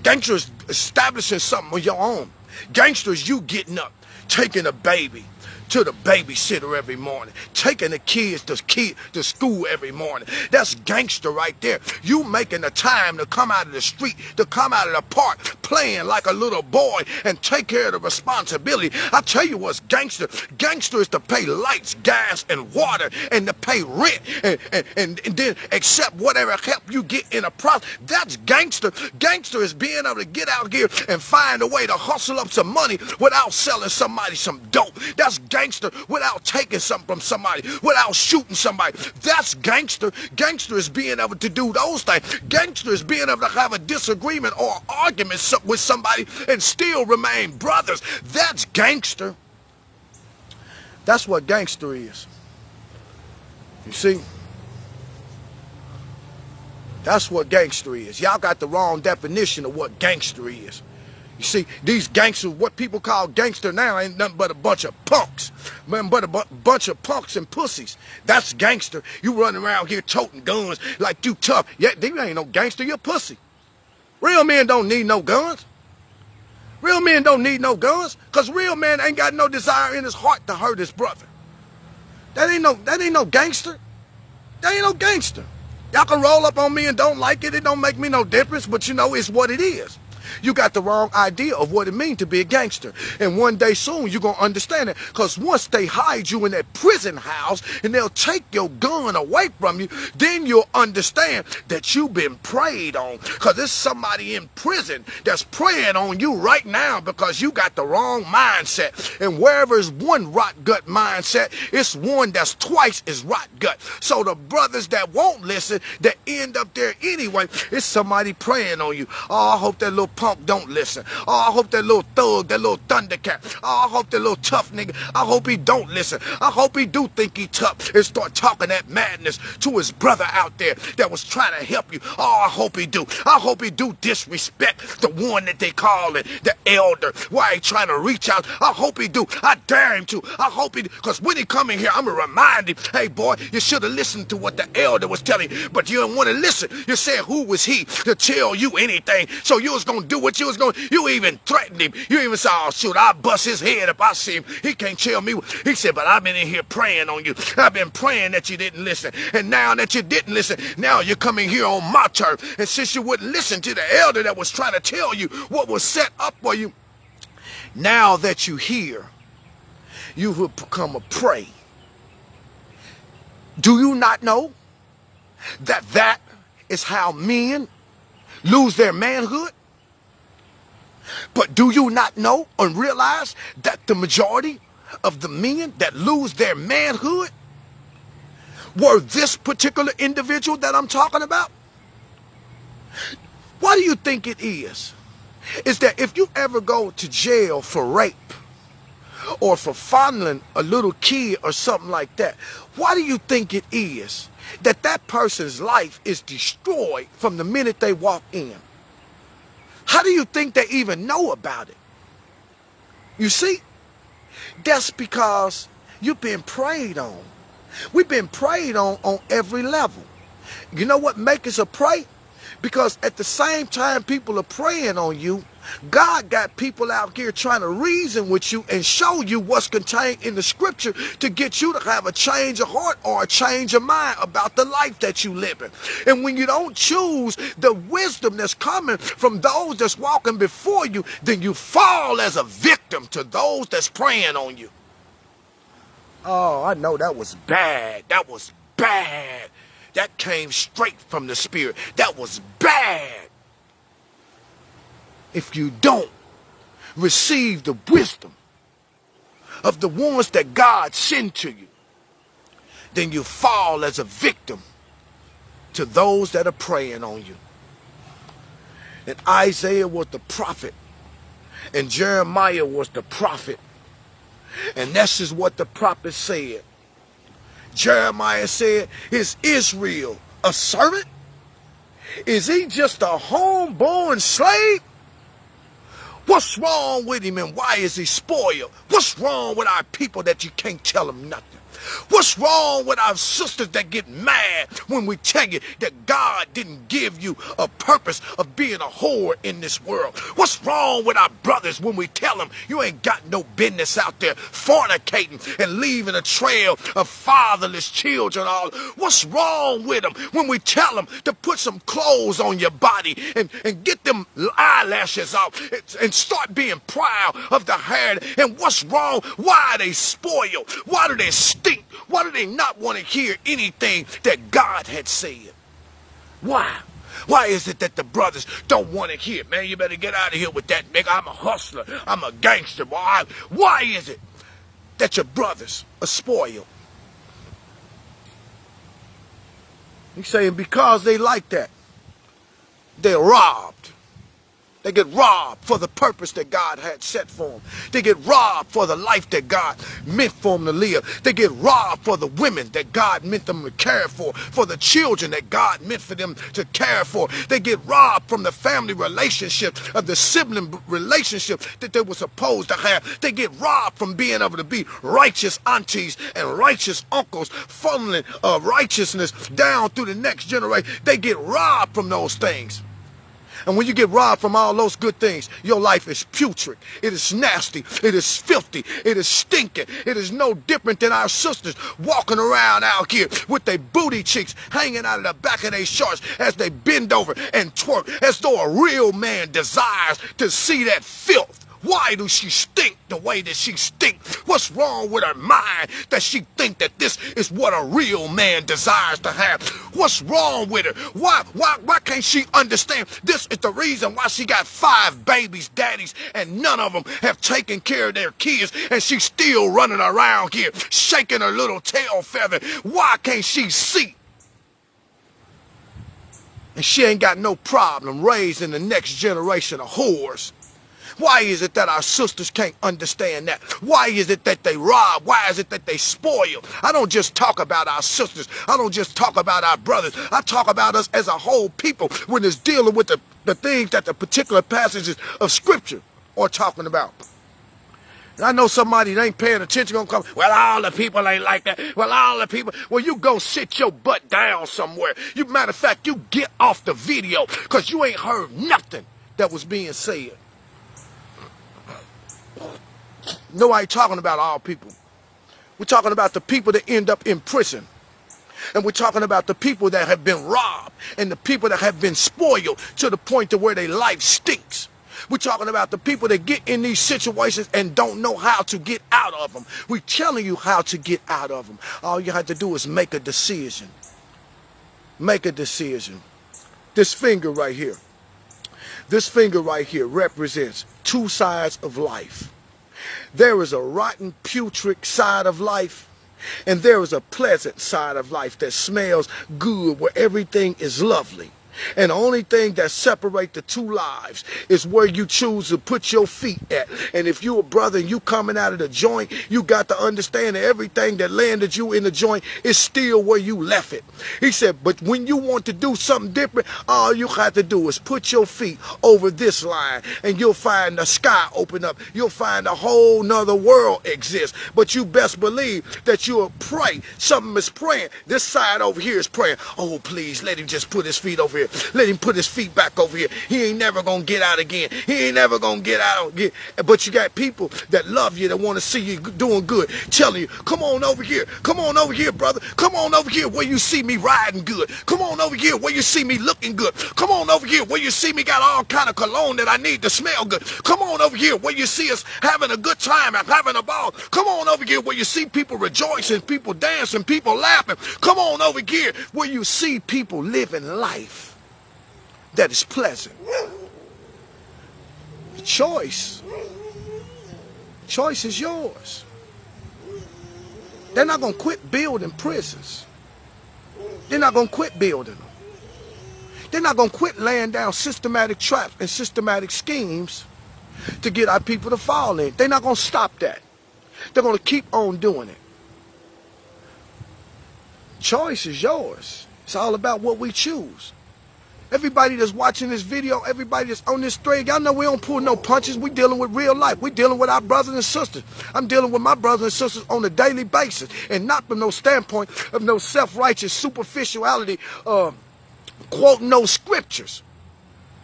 Gangster is establishing something on your own. Gangster is you getting up, taking a baby to the babysitter every morning, taking the kids to school every morning. That's gangster right there. You making the time to come out of the street, to come out of the park, playing like a little boy and take care of the responsibility. I tell you what's gangster. Gangster is to pay lights, gas, and water, and to pay rent, and then accept whatever help you get in a process. That's gangster. Gangster is being able to get out here and find a way to hustle up some money without selling somebody some dope. That's gangster without taking something from somebody, without shooting somebody. That's gangster. Gangster is being able to do those things. Gangster is being able to have a disagreement or argument with somebody and still remain brothers. That's gangster. That's what gangster is. You see? That's what gangster is. Y'all got the wrong definition of what gangster is. You see, these gangsters, what people call gangster now ain't nothing but a bunch of punks. Man, but a bunch of punks and pussies. That's gangster. You running around here toting guns like you tough. Yeah, you ain't no gangster, you're a pussy. Real men don't need no guns. Real men don't need no guns, because real man ain't got no desire in his heart to hurt his brother. That ain't no gangster. That ain't no gangster. Y'all can roll up on me and don't like it. It don't make me no difference, but you know, it's what it is. You got the wrong idea of what it means to be a gangster. And one day soon, you're going to understand it. Because once they hide you in that prison house and they'll take your gun away from you, then you'll understand that you've been preyed on. Because there's somebody in prison that's preying on you right now because you got the wrong mindset. And wherever is one rot gut mindset, it's one that's twice as rot gut. So the brothers that won't listen, that end up there anyway, it's somebody preying on you. Oh, I hope that little punk don't listen. Oh, I hope that little thug, that little thundercat. Oh, I hope that little tough nigga, I hope he don't listen. I hope he do think he tough and start talking that madness to his brother out there that was trying to help you. Oh, I hope he do. I hope he do disrespect the one that they call it, the elder. Why he trying to reach out? I hope he do. I dare him to. I hope he do. Because when he come in here, I'm going to remind him, hey, boy, you should have listened to what the elder was telling you, but you didn't want to listen. You said, who was he to tell you anything? So you was going to do what you was going to. You even threatened him. You even said, oh, shoot, I'll bust his head if I see him. He can't tell me. He said, but I've been in here praying on you. I've been praying that you didn't listen. And now that you didn't listen, now you're coming here on my turf. And since you wouldn't listen to the elder that was trying to tell you what was set up for you, now that you hear, you will become a prey. Do you not know that that is how men lose their manhood? But do you not know and realize that the majority of the men that lose their manhood were this particular individual that I'm talking about? Why do you think it is? Is that if you ever go to jail for rape or for fondling a little kid or something like that, why do you think it is that that person's life is destroyed from the minute they walk in? How do you think they even know about it? You see, that's because you've been preyed on. We've been preyed on every level. You know what makes us a prey? Because at the same time people are preying on you, God got people out here trying to reason with you and show you what's contained in the scripture to get you to have a change of heart or a change of mind about the life that you live in. And when you don't choose the wisdom that's coming from those that's walking before you, then you fall as a victim to those that's preying on you. Oh, I know that was bad. That was bad. That came straight from the Spirit. That was bad. If you don't receive the wisdom of the ones that God sent to you, then you fall as a victim to those that are preying on you. And Isaiah was the prophet, and Jeremiah was the prophet. And this is what the prophet said. Jeremiah said, is Israel a servant? Is he just a homeborn slave? What's wrong with him and why is he spoiled? What's wrong with our people that you can't tell them nothing? What's wrong with our sisters that get mad when we tell you that God didn't give you a purpose of being a whore in this world? What's wrong with our brothers when we tell them you ain't got no business out there fornicating and leaving a trail of fatherless children all? What's wrong with them when we tell them to put some clothes on your body and get them eyelashes off and start being proud of the hair? And what's wrong? Why are they spoiled? Why do they stink? Why do they not want to hear anything that God had said? Why? Why is it that the brothers don't want to hear? Man, you better get out of here with that, nigga. I'm a hustler. I'm a gangster, boy. Why is it that your brothers are spoiled? He's saying because they like that, they're robbed. They get robbed for the purpose that God had set for them. They get robbed for the life that God meant for them to live. They get robbed for the women that God meant them to care for the children that God meant for them to care for. They get robbed from the family relationship, of the sibling relationship that they were supposed to have. They get robbed from being able to be righteous aunties and righteous uncles, funneling righteousness down through the next generation. They get robbed from those things. And when you get robbed from all those good things, your life is putrid. It is nasty. It is filthy. It is stinking. It is no different than our sisters walking around out here with their booty cheeks hanging out of the back of their shorts as they bend over and twerk as though a real man desires to see that filth. Why do she stink the way that she stink? What's wrong with her mind that she think that this is what a real man desires to have? What's wrong with her? Why can't she understand? This is the reason why she got 5 babies, daddies, and none of them have taken care of their kids, and she's still running around here shaking her little tail feather. Why can't she see And she ain't got no problem raising the next generation of whores. Why is it that our sisters can't understand that? Why is it that they rob? Why is it that they spoil? I don't just talk about our sisters. I don't just talk about our brothers. I talk about us as a whole people when it's dealing with the things that the particular passages of Scripture are talking about. And I know somebody that ain't paying attention gonna come, well, all the people ain't like that. Well, all the people, well, you go sit your butt down somewhere. Matter of fact, you get off the video because you ain't heard nothing that was being said. Nobody talking about all people. We're talking about the people that end up in prison. And we're talking about the people that have been robbed and the people that have been spoiled to the point to where their life stinks. We're talking about the people that get in these situations and don't know how to get out of them. We're telling you how to get out of them. All you have to do is make a decision. Make a decision. This finger right here. This finger right here represents two sides of life. There is a rotten, putrid side of life, and there is a pleasant side of life that smells good, where everything is lovely. And the only thing that separates the two lives is where you choose to put your feet at. And if you a brother and you coming out of the joint, you got to understand that everything that landed you in the joint is still where you left it. He said, but when you want to do something different, all you have to do is put your feet over this line and you'll find the sky open up. You'll find a whole nother world exists. But you best believe that you'll pray. Something is praying. This side over here is praying. Oh, please, let him just put his feet over here. Let him put his feet back over here. He ain't never gonna get out again. He ain't never gonna get out again. But you got people that love you, that want to see you doing good, telling you, come on over here. Come on over here, brother. Come on over here where you see me riding good. Come on over here where you see me looking good. Come on over here where you see me got all kind of cologne that I need to smell good. Come on over here where you see us having a good time and having a ball. Come on over here where you see people rejoicing, people dancing, people laughing. Come on over here where you see people living life that is pleasant. The choice is yours. They're not going to quit building prisons. They're not going to quit building them. They're not going to quit laying down systematic traps and systematic schemes to get our people to fall in. They're not going to stop that. They're going to keep on doing it. Choice is yours. It's all about what we choose. Everybody that's watching this video, everybody that's on this thread, y'all know we don't pull no punches. We dealing with real life. We dealing with our brothers and sisters. I'm dealing with my brothers and sisters on a daily basis, and not from no standpoint of no self-righteous superficiality, quoting no scriptures.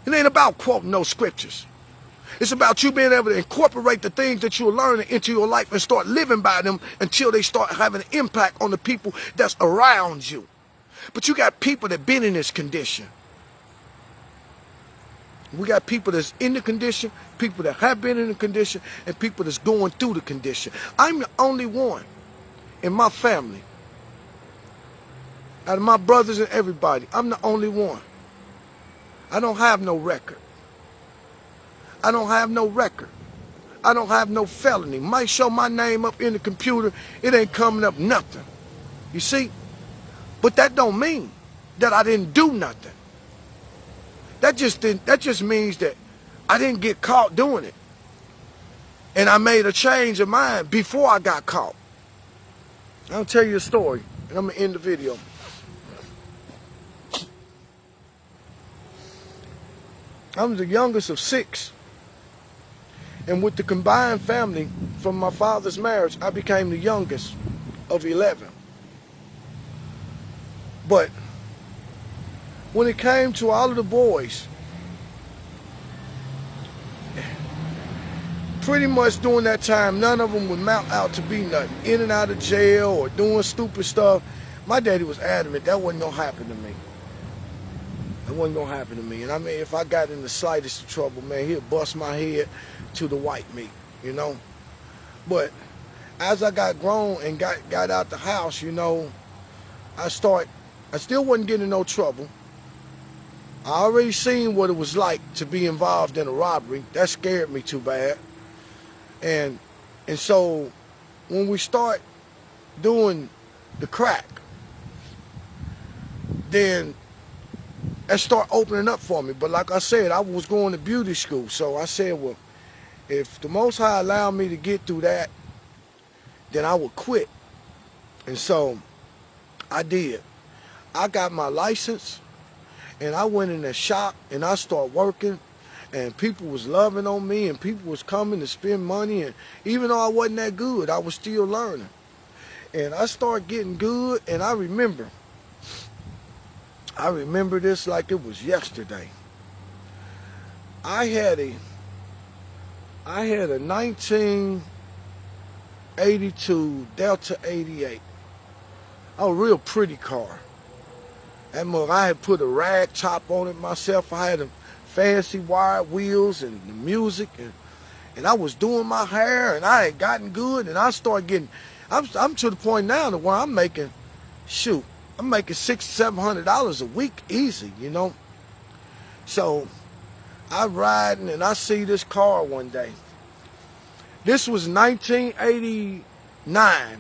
It ain't about quoting no scriptures. It's about you being able to incorporate the things that you're learning into your life and start living by them until they start having an impact on the people that's around you. But you got people that been in this condition. We got people that's in the condition, people that have been in the condition, and people that's going through the condition. I'm the only one in my family, out of my brothers and everybody, I'm the only one. I don't have no record. I don't have no record. I don't have no felony. Might show my name up in the computer, it ain't coming up nothing. You see? But that don't mean that I didn't do nothing. That just means that I didn't get caught doing it. And I made a change of mind before I got caught. I'll tell you a story, and I'm going to end the video. I'm the youngest of 6. And with the combined family from my father's marriage, I became the youngest of 11. But when it came to all of the boys, pretty much during that time, none of them would mount out to be nothing, in and out of jail or doing stupid stuff. My daddy was adamant that wasn't going to happen to me. That wasn't going to happen to me. And I mean, if I got in the slightest of trouble, man, he'd bust my head to the white meat, you know. But as I got grown and got out the house, you know, I still wasn't getting in no trouble. I already seen what it was like to be involved in a robbery. That scared me too bad. And so when we start doing the crack, then that started opening up for me. But like I said, I was going to beauty school. So I said, well, if the Most High allowed me to get through that, then I would quit. And so I did. I got my license, and I went in the shop, and I started working, and people was loving on me, and people was coming to spend money. And even though I wasn't that good, I was still learning. And I started getting good, and I remember this like it was yesterday. I had a 1982 Delta 88. A real pretty car. That mug, I had put a rag top on it myself. I had them fancy wide wheels and the music, and I was doing my hair, and I had gotten good, and I started getting. I'm to the point now to where I'm making $600-700 a week easy, you know. So I'm riding, and I see this car one day. This was 1989.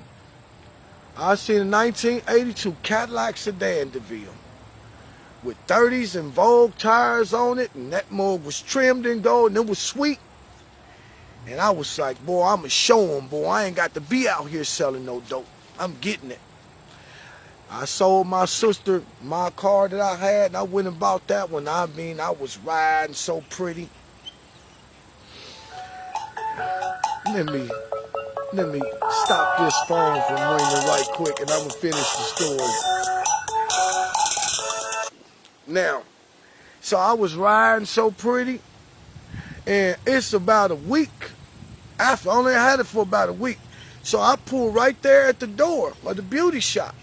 I seen a 1982 Cadillac sedan DeVille with 30s and Vogue tires on it, and that mug was trimmed in gold, and it was sweet. And I was like, boy, I'ma show them, boy. I ain't got to be out here selling no dope. I'm getting it. I sold my sister my car that I had, and I went and bought that one. I mean, I was riding so pretty. Let me stop this phone from ringing right quick, and I'm going to finish the story. Now, so I was riding so pretty, and it's about a week after. I only had it for about a week. So I pulled right there at the door of the beauty shop.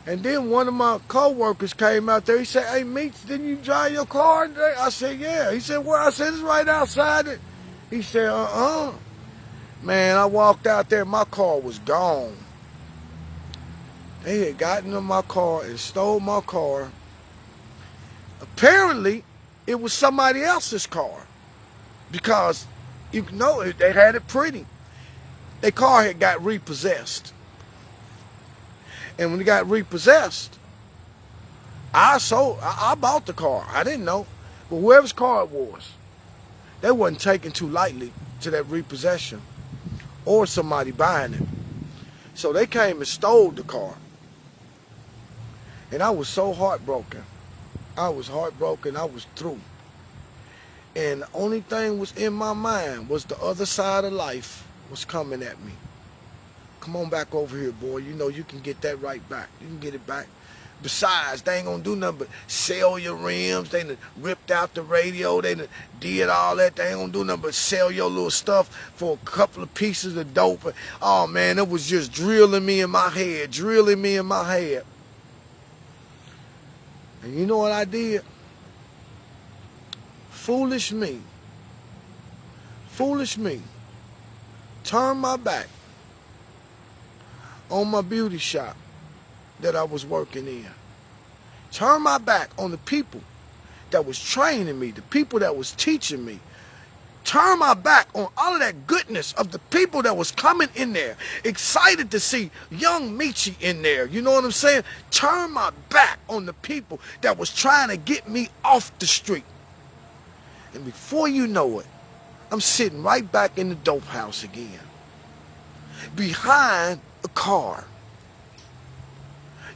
And then one of my co-workers came out there. He said, hey, Meeks, didn't you drive your car today? I said, yeah. He said, where? I said, it's right outside it. He said, Man, I walked out there, my car was gone. They had gotten in my car and stole my car. Apparently, it was somebody else's car. Because, you know, they had it pretty. Their car had got repossessed. And when it got repossessed, I bought the car. I didn't know. But whoever's car it was, they wasn't taking too lightly to that repossession or somebody buying it. So they came and stole the car. And I was so heartbroken. I was heartbroken. I was through. And the only thing was in my mind was the other side of life was coming at me. Come on back over here, boy. You know you can get that right back. You can get it back. Besides, they ain't gonna do nothing but sell your rims. They done ripped out the radio. They done did all that. They ain't gonna do nothing but sell your little stuff for a couple of pieces of dope. Oh, man, it was just drilling me in my head. And you know what I did? Foolish me. Turned my back on my beauty shop that I was working in. Turn my back on the people that was training me, the people that was teaching me. Turn my back on all of that goodness of the people that was coming in there, excited to see young Michi in there. You know what I'm saying? Turn my back on the people that was trying to get me off the street. And before you know it, I'm sitting right back in the dope house again, behind a car.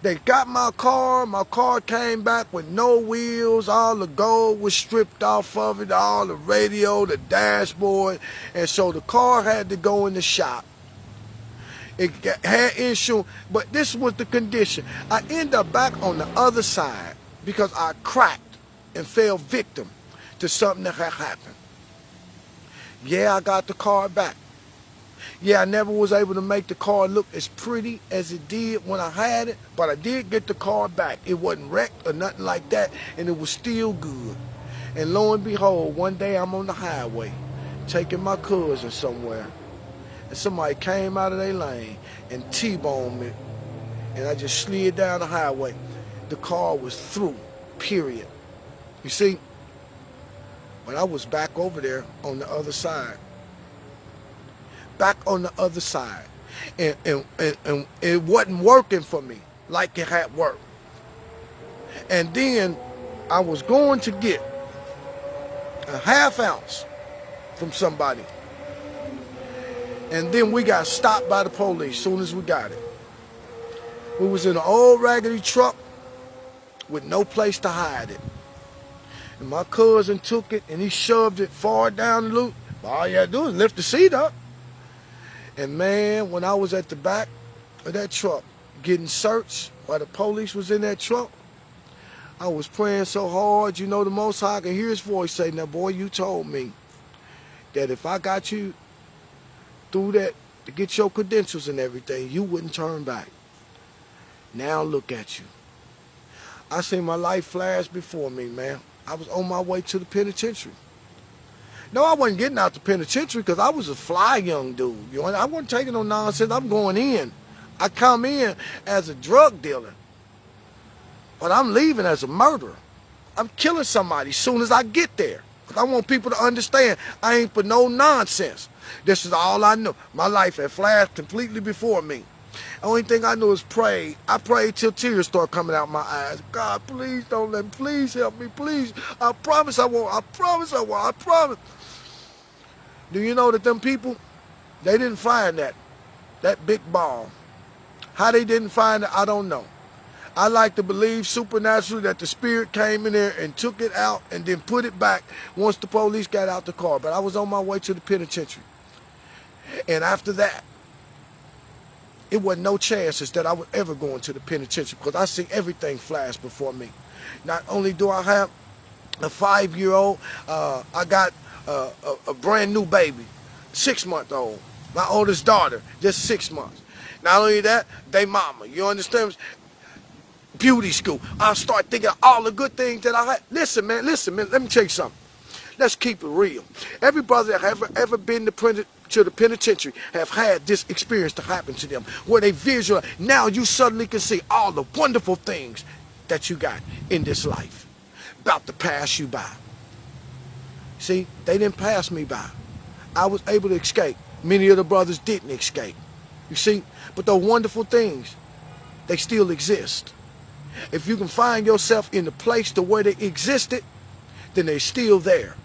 They got my car came back with no wheels, all the gold was stripped off of it, all the radio, the dashboard, and so the car had to go in the shop. It had insurance, but this was the condition. I ended up back on the other side because I cracked and fell victim to something that had happened. Yeah, I got the car back. Yeah, I never was able to make the car look as pretty as it did when I had it, but I did get the car back. It wasn't wrecked or nothing like that, and it was still good. And lo and behold, one day I'm on the highway, taking my cousin somewhere, and somebody came out of their lane and T-boned me, and I just slid down the highway. The car was through, period. You see? But I was back over there on the other side. Back on the other side. And it wasn't working for me like it had worked. And then I was going to get a ½ ounce from somebody. And then we got stopped by the police as soon as we got it. We was in an old raggedy truck with no place to hide it. And my cousin took it and he shoved it far down the loop. All you had to do is lift the seat up. And man, when I was at the back of that truck getting searched while the police was in that truck, I was praying so hard, you know, the Most High, I could hear his voice say, now boy, you told me that if I got you through that to get your credentials and everything, you wouldn't turn back. Now look at you. I seen my life flash before me, man. I was on my way to the penitentiary. No, I wasn't getting out the penitentiary because I was a fly young dude. You know, I wasn't taking no nonsense. I'm going in. I come in as a drug dealer, but I'm leaving as a murderer. I'm killing somebody as soon as I get there. I want people to understand I ain't for no nonsense. This is all I know. My life had flashed completely before me. The only thing I knew is pray. I prayed till tears start coming out my eyes. God, please don't let me. Please help me. Please. I promise I won't. I promise I won't. I promise. Do you know that them people, they didn't find that big ball. How they didn't find it, I don't know. I like to believe supernaturally that the spirit came in there and took it out and then put it back once the police got out the car. But I was on my way to the penitentiary. And after that, it wasn't no chances that I would ever go into the penitentiary because I see everything flash before me. Not only do I have a 5-year-old, I got a brand new baby, 6-month-old. My oldest daughter, just 6 months. Not only that, they mama. You understand? Beauty school. I start thinking of all the good things that I had. Listen, man, let me tell you something. Let's keep it real. Every brother that have ever been to the penitentiary have had this experience to happen to them, where they visualize. Now you suddenly can see all the wonderful things that you got in this life about to pass you by. See, they didn't pass me by. I was able to escape. Many of the brothers didn't escape. You see, but those wonderful things, they still exist. If you can find yourself in the place to where they existed, then they're still there.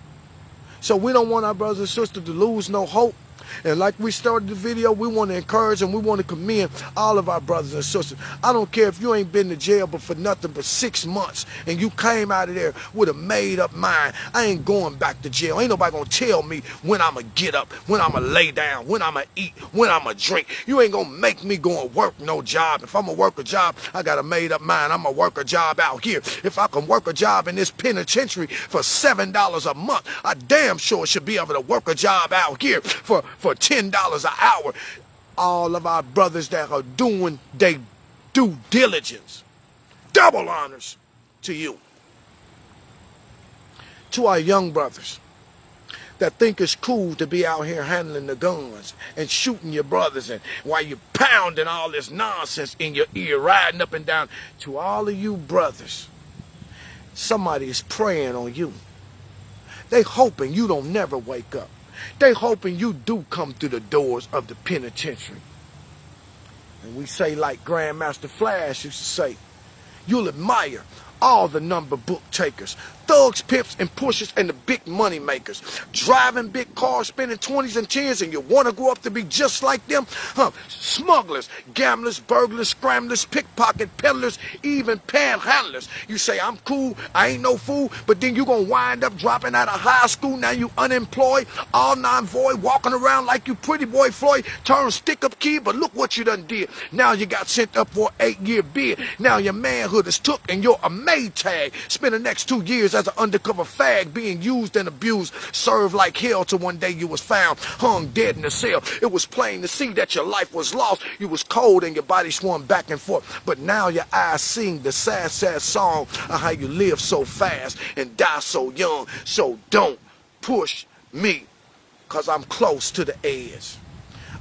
So we don't want our brothers and sisters to lose no hope. And like we started the video, we want to encourage and we want to commend all of our brothers and sisters. I don't care if you ain't been to jail but for nothing but 6 months and you came out of there with a made up mind. I ain't going back to jail. Ain't nobody gonna tell me when I'ma get up, when I'ma lay down, when I'ma eat, when I'ma drink. You ain't gonna make me go and work no job. If I'ma work a job, I got a made up mind. I'ma work a job out here. If I can work a job in this penitentiary for $7 a month, I damn sure should be able to work a job out here for $10 an hour. All of our brothers that are doing their due diligence, double honors to you. To our young brothers that think it's cool to be out here handling the guns and shooting your brothers and while you're pounding all this nonsense in your ear, riding up and down. To all of you brothers, somebody is praying on you. They hoping you don't never wake up. They hoping you do come through the doors of the penitentiary. And we say like Grandmaster Flash used to say, you'll admire all the number book takers, thugs, pimps, and pushers, and the big money makers. Driving big cars, spending 20s and 10s, and you want to grow up to be just like them? Smugglers, gamblers, burglars, scramblers, pickpocket peddlers, even panhandlers. You say, I'm cool, I ain't no fool, but then you gonna wind up dropping out of high school. Now you unemployed, all non-void, walking around like you pretty boy Floyd, turn stick-up kid, but look what you done did. Now you got sent up for an 8-year bid. Now your manhood is took and you're a May tag. Spend the next 2 years as an undercover fag, being used and abused, served like hell till one day you was found hung dead in a cell. It was plain to see that your life was lost. You was cold and your body swung back and forth. But now your eyes sing the sad, sad song of how you live so fast and die so young. So don't push me, cause I'm close to the edge.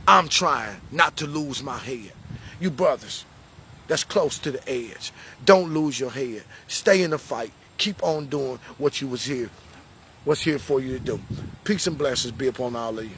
I'm trying not to lose my head. You brothers that's close to the edge, don't lose your head. Stay in the fight. Keep on doing what you was here. What's here for you to do. Peace and blessings be upon all of you.